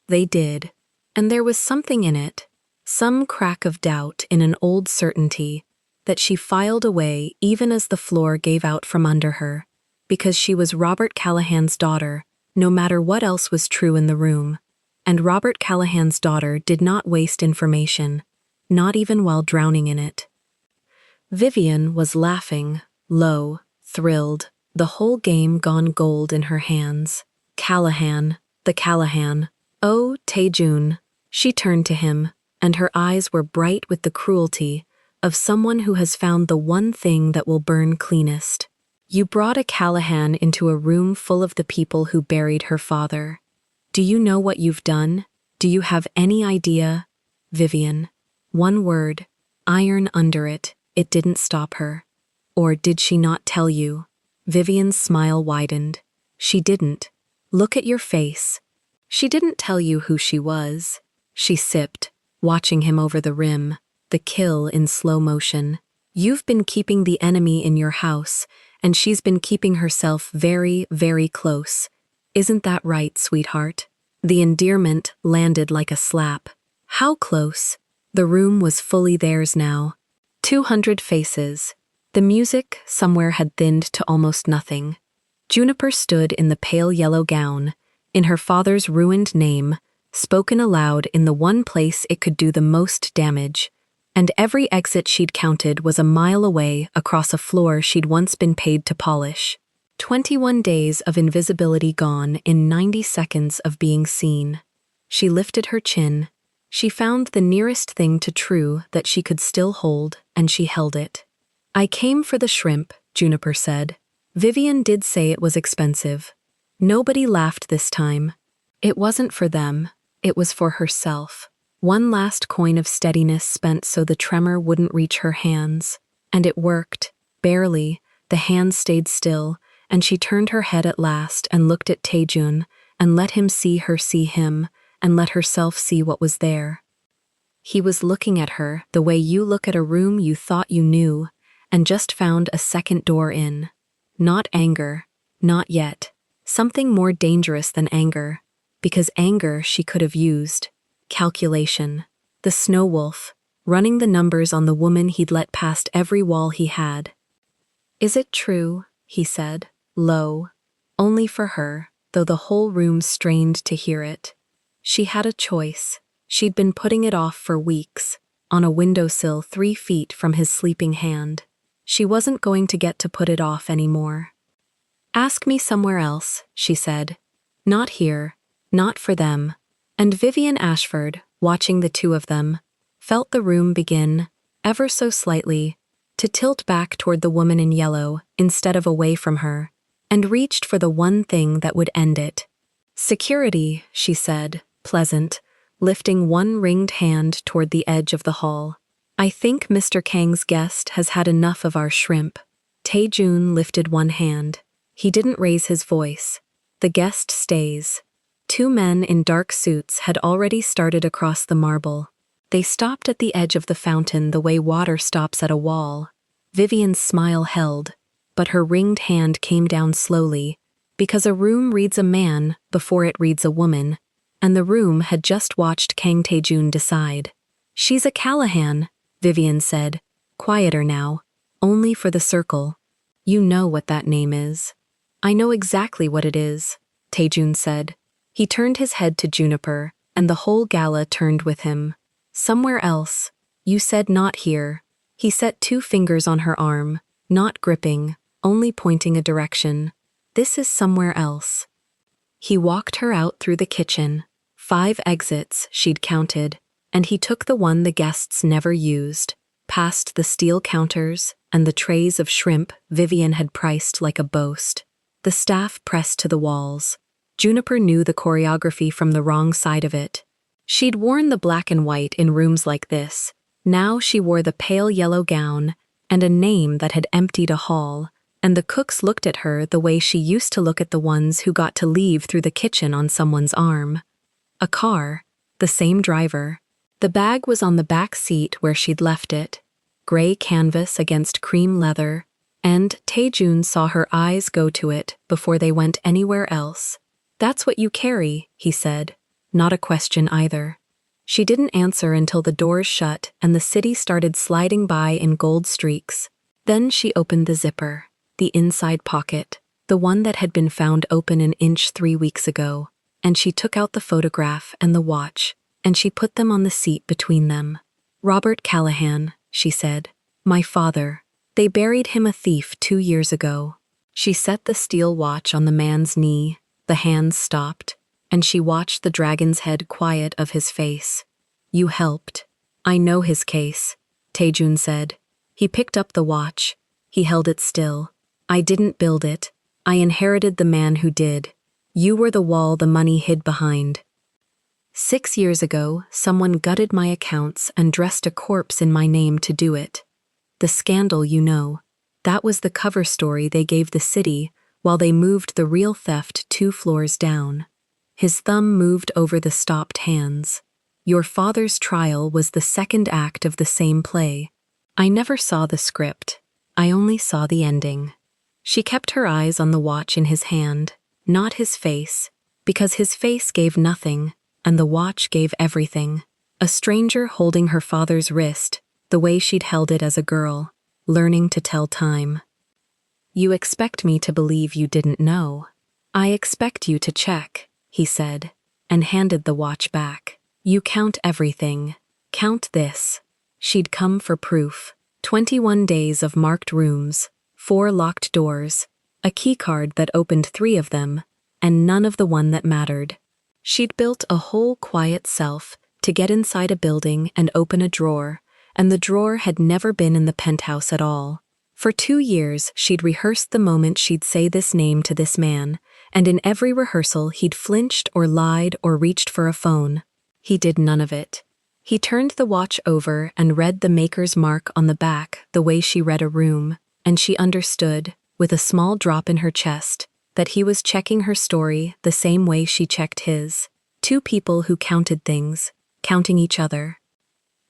"They did. And there was something in it, some crack of doubt in an old certainty, that she filed away even as the floor gave out from under her, because she was Robert Callahan's daughter, no matter what else was true in the room. And Robert Callahan's daughter did not waste information, not even while drowning in it. Vivian was laughing, low, thrilled, the whole game gone gold in her hands. Callahan, the Callahan. "Oh, Taejun." She turned to him, and her eyes were bright with the cruelty of someone who has found the one thing that will burn cleanest. "You brought a Callahan into a room full of the people who buried her father. Do you know what you've done? Do you have any idea?" Vivian. One word, iron under it. It didn't stop her. "Or did she not tell you?" Vivian's smile widened. "She didn't. Look at your face. She didn't tell you who she was." She sipped, watching him over the rim, the kill in slow motion. "You've been keeping the enemy in your house, and she's been keeping herself very, very close. Isn't that right, sweetheart?" The endearment landed like a slap. How close? The room was fully theirs now. 200 faces. The music somewhere had thinned to almost nothing. Juniper stood in the pale yellow gown, in her father's ruined name, spoken aloud in the one place it could do the most damage, and every exit she'd counted was a mile away across a floor she'd once been paid to polish. 21 days of invisibility gone in 90 seconds of being seen. She lifted her chin. She found the nearest thing to true that she could still hold, and she held it. "I came for the shrimp," Juniper said. Vivian did say it was expensive. Nobody laughed this time. It wasn't for them. It was for herself. One last coin of steadiness spent so the tremor wouldn't reach her hands. And it worked. Barely. The hands stayed still, and she turned her head at last and looked at Taejun, and let him see her see him, and let herself see what was there. He was looking at her the way you look at a room you thought you knew, and just found a second door in. Not anger. Not yet. Something more dangerous than anger. Because anger she could have used. Calculation. The snow wolf, running the numbers on the woman he'd let past every wall he had. "Is it true?" he said, low. Only for her, though the whole room strained to hear it. She had a choice. She'd been putting it off for weeks, on a windowsill 3 feet from his sleeping hand. She wasn't going to get to put it off anymore. "Ask me somewhere else," she said. "Not here. Not for them." And Vivian Ashford, watching the two of them, felt the room begin, ever so slightly, to tilt back toward the woman in yellow instead of away from her, and reached for the one thing that would end it. "Security," she said, pleasant, lifting one ringed hand toward the edge of the hall. "I think Mr. Kang's guest has had enough of our shrimp." Taejun lifted one hand. He didn't raise his voice. "The guest stays." 2 men in dark suits had already started across the marble. They stopped at the edge of the fountain the way water stops at a wall. Vivian's smile held, but her ringed hand came down slowly, because a room reads a man before it reads a woman, and the room had just watched Kang Taejun decide. "She's a Callahan," Vivian said, quieter now, "only for the circle. You know what that name is." "I know exactly what it is," Taejun said. He turned his head to Juniper, and the whole gala turned with him. "Somewhere else. You said not here." He set 2 fingers on her arm, not gripping, only pointing a direction. "This is somewhere else." He walked her out through the kitchen. 5 exits she'd counted, and he took the one the guests never used. past the steel counters and the trays of shrimp Vivian had priced like a boast. The staff pressed to the walls. Juniper knew the choreography from the wrong side of it. She'd worn the black and white in rooms like this. Now she wore the pale yellow gown and a name that had emptied a hall, and the cooks looked at her the way she used to look at the ones who got to leave through the kitchen on someone's arm. A car, the same driver. The bag was on the back seat where she'd left it, gray canvas against cream leather, and Taejun saw her eyes go to it before they went anywhere else. "That's what you carry," he said, not a question either. She didn't answer until the doors shut and the city started sliding by in gold streaks. Then she opened the zipper, the inside pocket, the one that had been found open an inch 3 weeks ago, and she took out the photograph and the watch, and she put them on the seat between them. "Robert Callahan," she said. "My father. They buried him a thief 2 years ago." She set the steel watch on the man's knee, the hands stopped, and she watched the dragon's head quiet of his face. "You helped. I know his case," Taejun said. He picked up the watch. He held it still. "I didn't build it. I inherited the man who did. You were the wall the money hid behind. 6 years ago, someone gutted my accounts and dressed a corpse in my name to do it. The scandal, you know. That was the cover story they gave the city while they moved the real theft 2 floors down." His thumb moved over the stopped hands. "Your father's trial was the second act of the same play. I never saw the script. I only saw the ending." She kept her eyes on the watch in his hand, not his face, because his face gave nothing, and the watch gave everything. A stranger holding her father's wrist, the way she'd held it as a girl, learning to tell time. "You expect me to believe you didn't know. I expect you to check," he said, and handed the watch back. "You count everything. Count this." She'd come for proof. 21 days of marked rooms, 4 locked doors, a keycard that opened 3 of them, and none of the one that mattered. She'd built a whole quiet self to get inside a building and open a drawer, and the drawer had never been in the penthouse at all. For 2 years, she'd rehearsed the moment she'd say this name to this man, and in every rehearsal he'd flinched or lied or reached for a phone. He did none of it. He turned the watch over and read the maker's mark on the back the way she read a room, and she understood, with a small drop in her chest, that he was checking her story the same way she checked his. 2 people who counted things, counting each other.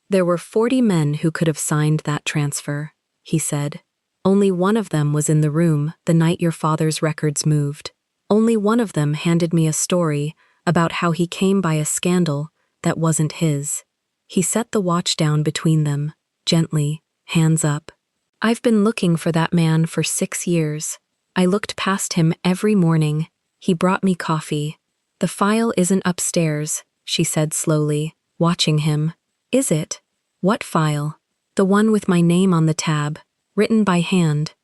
"There were 40 men who could have signed that transfer," he said. "Only one of them was in the room the night your father's records moved. Only one of them handed me a story about how he came by a scandal that wasn't his." He set the watch down between them, gently, hands up. "I've been looking for that man for 6 years. I looked past him every morning. He brought me coffee. The file isn't upstairs," she said slowly, watching him. "Is it? What file?" "The one with my name on the tab, written by hand.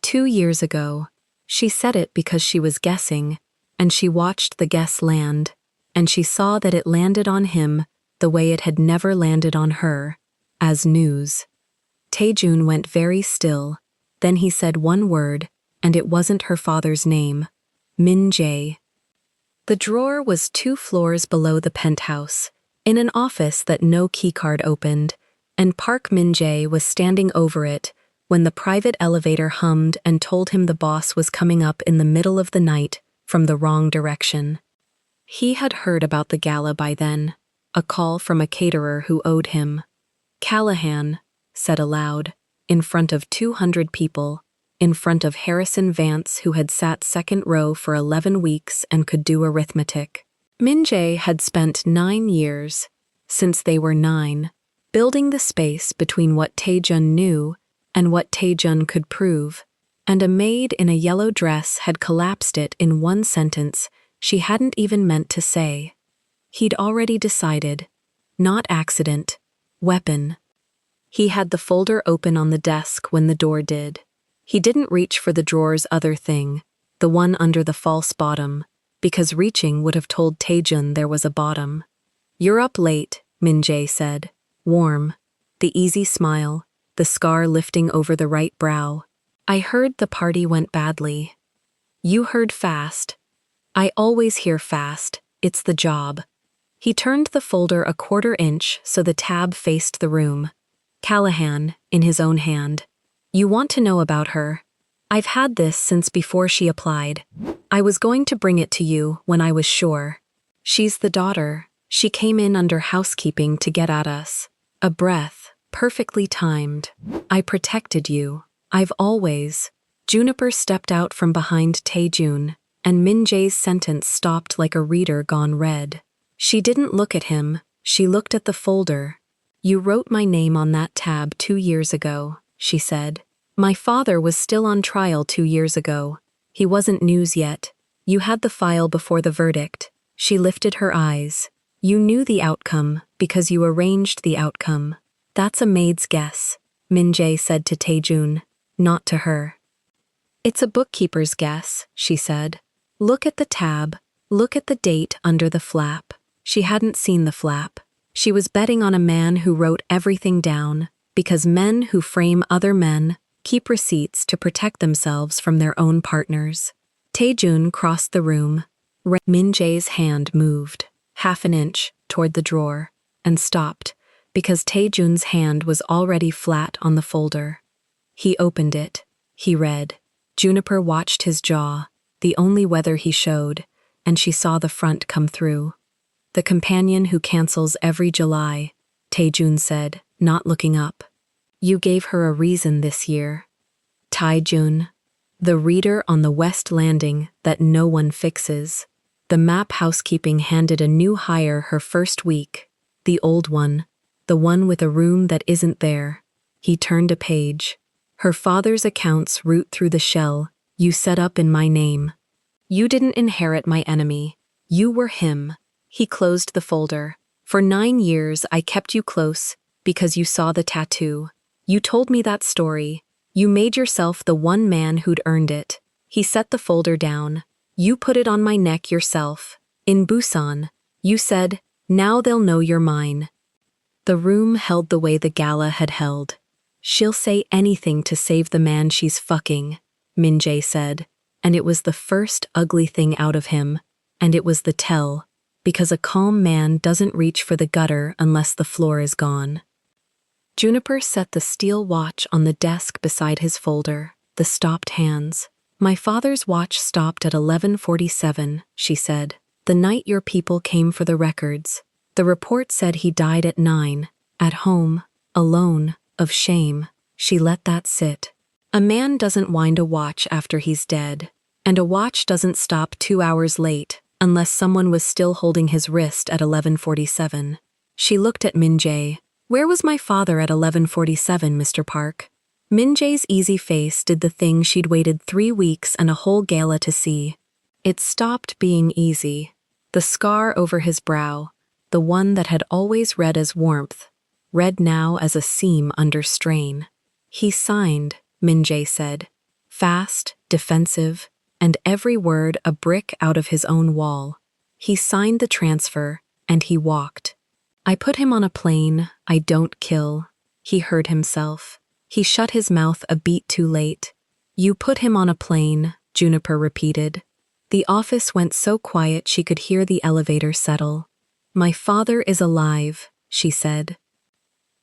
2 years ago." She said it because she was guessing, and she watched the guess land, and she saw that it landed on him the way it had never landed on her, as news. Taejun went very still. Then he said one word, and it wasn't her father's name. Min-jae. The drawer was 2 floors below the penthouse, in an office that no keycard opened, and Park Min-jae was standing over it when the private elevator hummed and told him the boss was coming up in the middle of the night from the wrong direction. He had heard about the gala by then, a call from a caterer who owed him. "Callahan," said aloud, in front of 200 people, in front of Harrison Vance, who had sat second row for 11 weeks and could do arithmetic. Min-jae had spent 9 years, since they were 9, building the space between what Taejun knew and what Taejun could prove, and a maid in a yellow dress had collapsed it in one sentence she hadn't even meant to say. He'd already decided. Not accident. Weapon. He had the folder open on the desk when the door did. He didn't reach for the drawer's other thing, the one under the false bottom, because reaching would have told Taejun there was a bottom. "You're up late," Min-jae said. Warm. The easy smile. the scar lifting over the right brow. I heard the party went badly. You heard fast. I always hear fast. It's the job. He turned the folder a quarter inch so the tab faced the room. Callahan, in his own hand. You want to know about her? I've had this since before she applied. I was going to bring it to you when I was sure. She's the daughter. She came in under housekeeping to get at us. A breath, perfectly timed. I protected you. I've always. Juniper stepped out from behind Taejun, and Min Jae's sentence stopped like a reader gone red. She didn't look at him, she looked at the folder. You wrote my name on that tab 2 years ago, she said. My father was still on trial 2 years ago. He wasn't news yet. You had the file before the verdict. She lifted her eyes. You knew the outcome because you arranged the outcome. That's a maid's guess, Min Jae said to Taejun, not to her. It's a bookkeeper's guess, she said. Look at the tab. Look at the date under the flap. She hadn't seen the flap. She was betting on a man who wrote everything down, because men who frame other men keep receipts to protect themselves from their own partners. Taejun crossed the room. Min Jae's hand moved, 1/2 inch, toward the drawer, and stopped, because Taejun's hand was already flat on the folder. He opened it. He read. Juniper watched his jaw, the only weather he showed, and she saw the front come through. The companion who cancels every July, Taejun said, not looking up. You gave her a reason this year. Taejun, the reader on the West Landing that no one fixes. The map housekeeping handed a new hire her first week, the old one, the one with a room that isn't there. He turned a page. Her father's accounts root through the shell you set up in my name. You didn't inherit my enemy. You were him. He closed the folder. For 9 years I kept you close because you saw the tattoo. You told me that story. You made yourself the one man who'd earned it. He set the folder down. You put it on my neck yourself. In Busan, you said, now they'll know you're mine. The room held the way the gala had held. She'll say anything to save the man she's fucking, Min Jae said, and it was the first ugly thing out of him, and it was the tell. Because a calm man doesn't reach for the gutter unless the floor is gone. Juniper set the steel watch on the desk beside his folder, the stopped hands. My father's watch stopped at 11:47, she said. The night your people came for the records. The report said he died at 9, at home, alone, of shame. She let that sit. A man doesn't wind a watch after he's dead, and a watch doesn't stop 2 hours late, unless someone was still holding his wrist at 11:47. She looked at Min Jae. Where was my father at 11:47, Mr. Park? Min Jae's easy face did the thing she'd waited 3 weeks and a whole gala to see. It stopped being easy. The scar over his brow, the one that had always read as warmth, read now as a seam under strain. He signed, Min Jae said. Fast, defensive, and every word a brick out of his own wall. He signed the transfer, and he walked. I put him on a plane, I don't kill. He heard himself. He shut his mouth a beat too late. You put him on a plane, Juniper repeated. The office went so quiet she could hear the elevator settle. My father is alive, she said.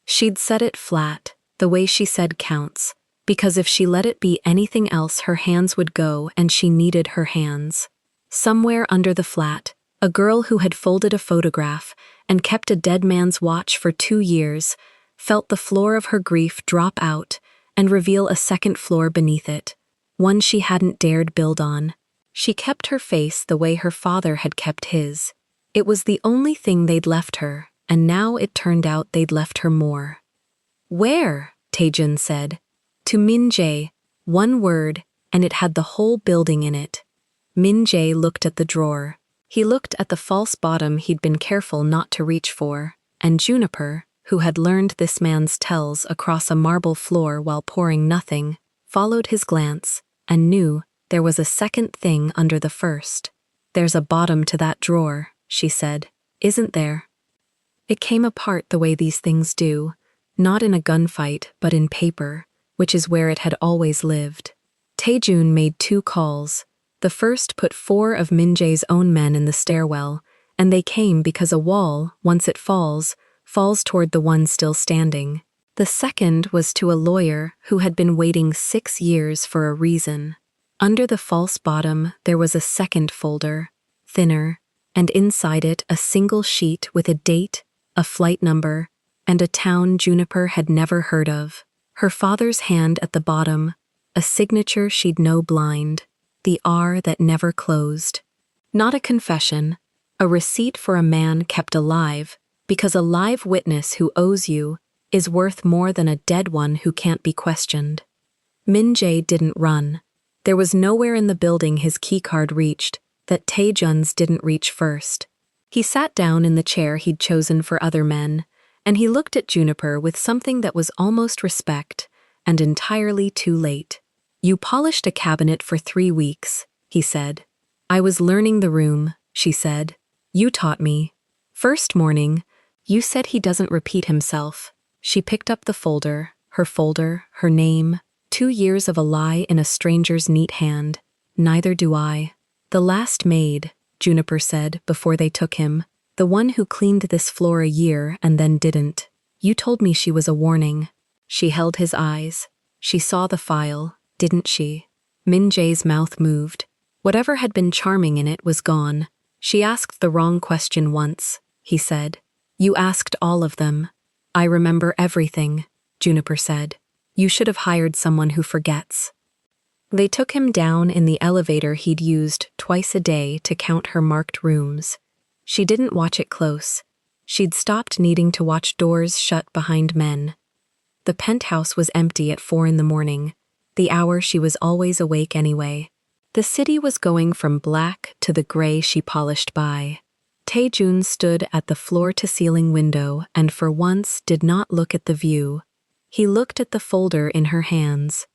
She'd said it flat, the way she said counts, because if she let it be anything else her hands would go and she needed her hands. Somewhere under the flat, a girl who had folded a photograph and kept a dead man's watch for 2 years felt the floor of her grief drop out and reveal a second floor beneath it, one she hadn't dared build on. She kept her face the way her father had kept his. It was the only thing they'd left her, and now it turned out they'd left her more. Where? Taejun said. To Min Jae, one word, and it had the whole building in it. Min Jae looked at the drawer. He looked at the false bottom he'd been careful not to reach for, and Juniper, who had learned this man's tells across a marble floor while pouring nothing, followed his glance and knew there was a second thing under the first. There's a bottom to that drawer, she said. Isn't there? It came apart the way these things do. Not in a gunfight, but in paper, which is where it had always lived. Taejun made 2 calls. The first put 4 of Min-jae's own men in the stairwell, and they came because a wall, once it falls toward the one still standing. The second was to a lawyer who had been waiting 6 years for a reason. Under the false bottom there was a second folder, thinner, and inside it a single sheet with a date, a flight number, and a town Juniper had never heard of. Her father's hand at the bottom, a signature she'd know blind, the R that never closed. Not a confession, a receipt for a man kept alive, because a live witness who owes you is worth more than a dead one who can't be questioned. Min-jae didn't run. There was nowhere in the building his keycard reached that Taejun's didn't reach first. He sat down in the chair he'd chosen for other men, and he looked at Juniper with something that was almost respect and entirely too late. "You polished a cabinet for 3 weeks," he said. "I was learning the room," she said. "You taught me. First morning, you said he doesn't repeat himself." She picked up the folder, her name, 2 years of a lie in a stranger's neat hand. "Neither do I." "The last maid," Juniper said before they took him, "the one who cleaned this floor a year and then didn't. You told me she was a warning." She held his eyes. She saw the file, didn't she? Min-jae's mouth moved. Whatever had been charming in it was gone. "She asked the wrong question once," he said. "You asked all of them." "I remember everything," Juniper said. "You should have hired someone who forgets." They took him down in the elevator he'd used twice a day to count her marked rooms. She didn't watch it close. She'd stopped needing to watch doors shut behind men. The penthouse was empty at 4 a.m, the hour she was always awake anyway. The city was going from black to the gray she polished by. Taejun stood at the floor-to-ceiling window and for once did not look at the view. He looked at the folder in her hands.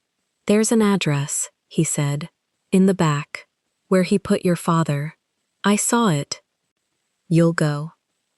"There's an address," he said. "In the back. Where he put your father. I saw it." "You'll go.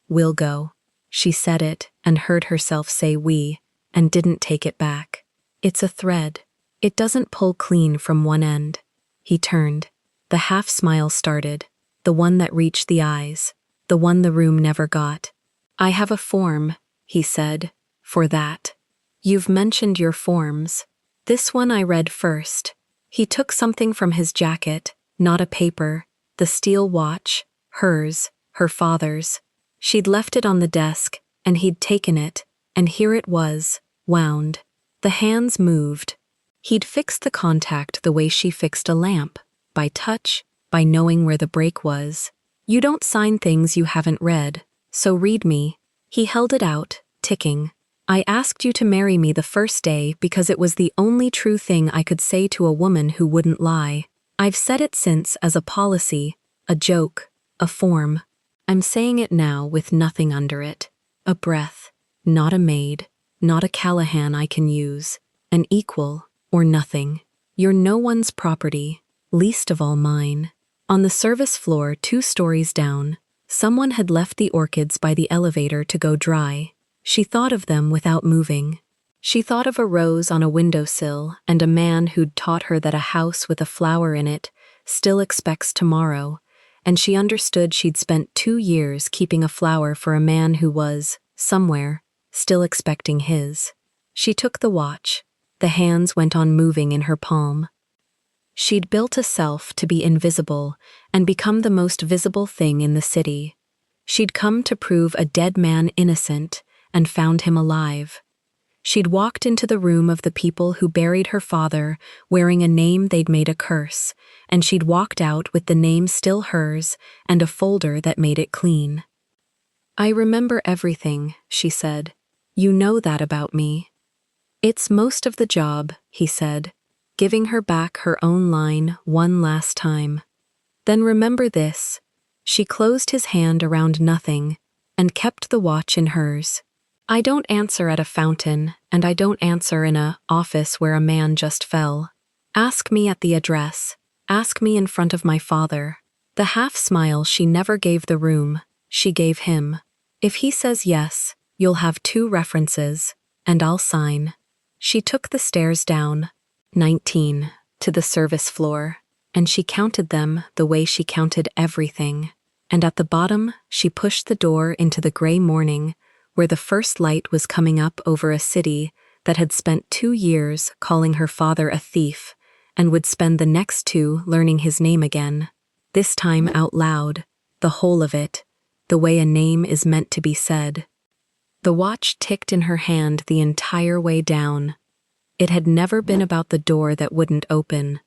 We'll go." She said it and heard herself say "we," and didn't take it back. "It's a thread. It doesn't pull clean from one end." He turned. The half-smile started, the one that reached the eyes, the one the room never got. "I have a form," he said, "for that. You've mentioned your forms. This one I read first." He took something from his jacket, not a paper, the steel watch, hers, her father's. She'd left it on the desk, and he'd taken it, and here it was, wound. The hands moved. He'd fixed the contact the way she fixed a lamp, by touch, by knowing where the break was. "You don't sign things you haven't read, so read me." He held it out, ticking. "I asked you to marry me the first day because it was the only true thing I could say to a woman who wouldn't lie. I've said it since as a policy, a joke, a form. I'm saying it now with nothing under it. A breath, not a maid, not a Callahan I can use, an equal or nothing. You're no one's property, least of all mine." On the service floor 2 stories down, someone had left the orchids by the elevator to go dry. She thought of them without moving. She thought of a rose on a windowsill and a man who'd taught her that a house with a flower in it still expects tomorrow, and she understood she'd spent 2 years keeping a flower for a man who was, somewhere, still expecting his. She took the watch. The hands went on moving in her palm. She'd built a self to be invisible and become the most visible thing in the city. She'd come to prove a dead man innocent and found him alive. She'd walked into the room of the people who buried her father wearing a name they'd made a curse, and she'd walked out with the name still hers and a folder that made it clean. "I remember everything," she said. "You know that about me." "It's most of the job," he said, giving her back her own line one last time. "Then remember this." She closed his hand around nothing and kept the watch in hers. "I don't answer at a fountain, and I don't answer in a office where a man just fell. Ask me at the address. Ask me in front of my father." The half-smile she never gave the room, she gave him. "If he says yes, you'll have 2 references. and I'll sign. She took the stairs down, 19, to the service floor, and she counted them the way she counted everything. And at the bottom, she pushed the door into the gray morning, where the first light was coming up over a city that had spent 2 years calling her father a thief, and would spend the next 2 learning his name again, this time out loud, the whole of it, the way a name is meant to be said. The watch ticked in her hand the entire way down. It had never been about the door that wouldn't open.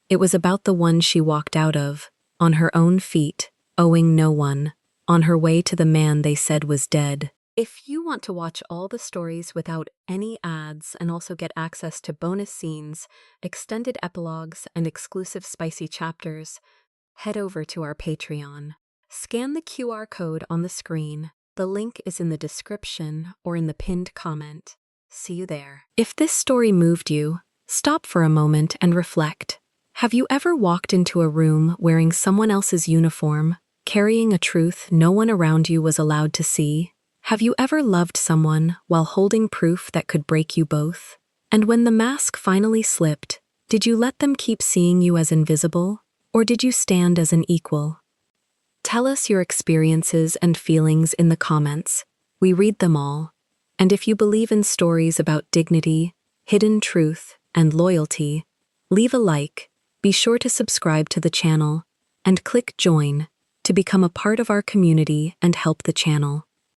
It was about the one she walked out of, on her own feet, owing no one, on her way to the man they said was dead. If you want to watch all the stories without any ads and also get access to bonus scenes, extended epilogues, and exclusive spicy chapters, head over to our Patreon. Scan the QR code on the screen. The link is in the description or in the pinned comment. See you there. If this story moved you, stop for a moment and reflect. Have you ever walked into a room wearing someone else's uniform, carrying a truth no one around you was allowed to see? Have you ever loved someone while holding proof that could break you both? And when the mask finally slipped, did you let them keep seeing you as invisible, or did you stand as an equal? Tell us your experiences and feelings in the comments. We read them all. And if you believe in stories about dignity, hidden truth, and loyalty, leave a like, be sure to subscribe to the channel, and click join to become a part of our community and help the channel.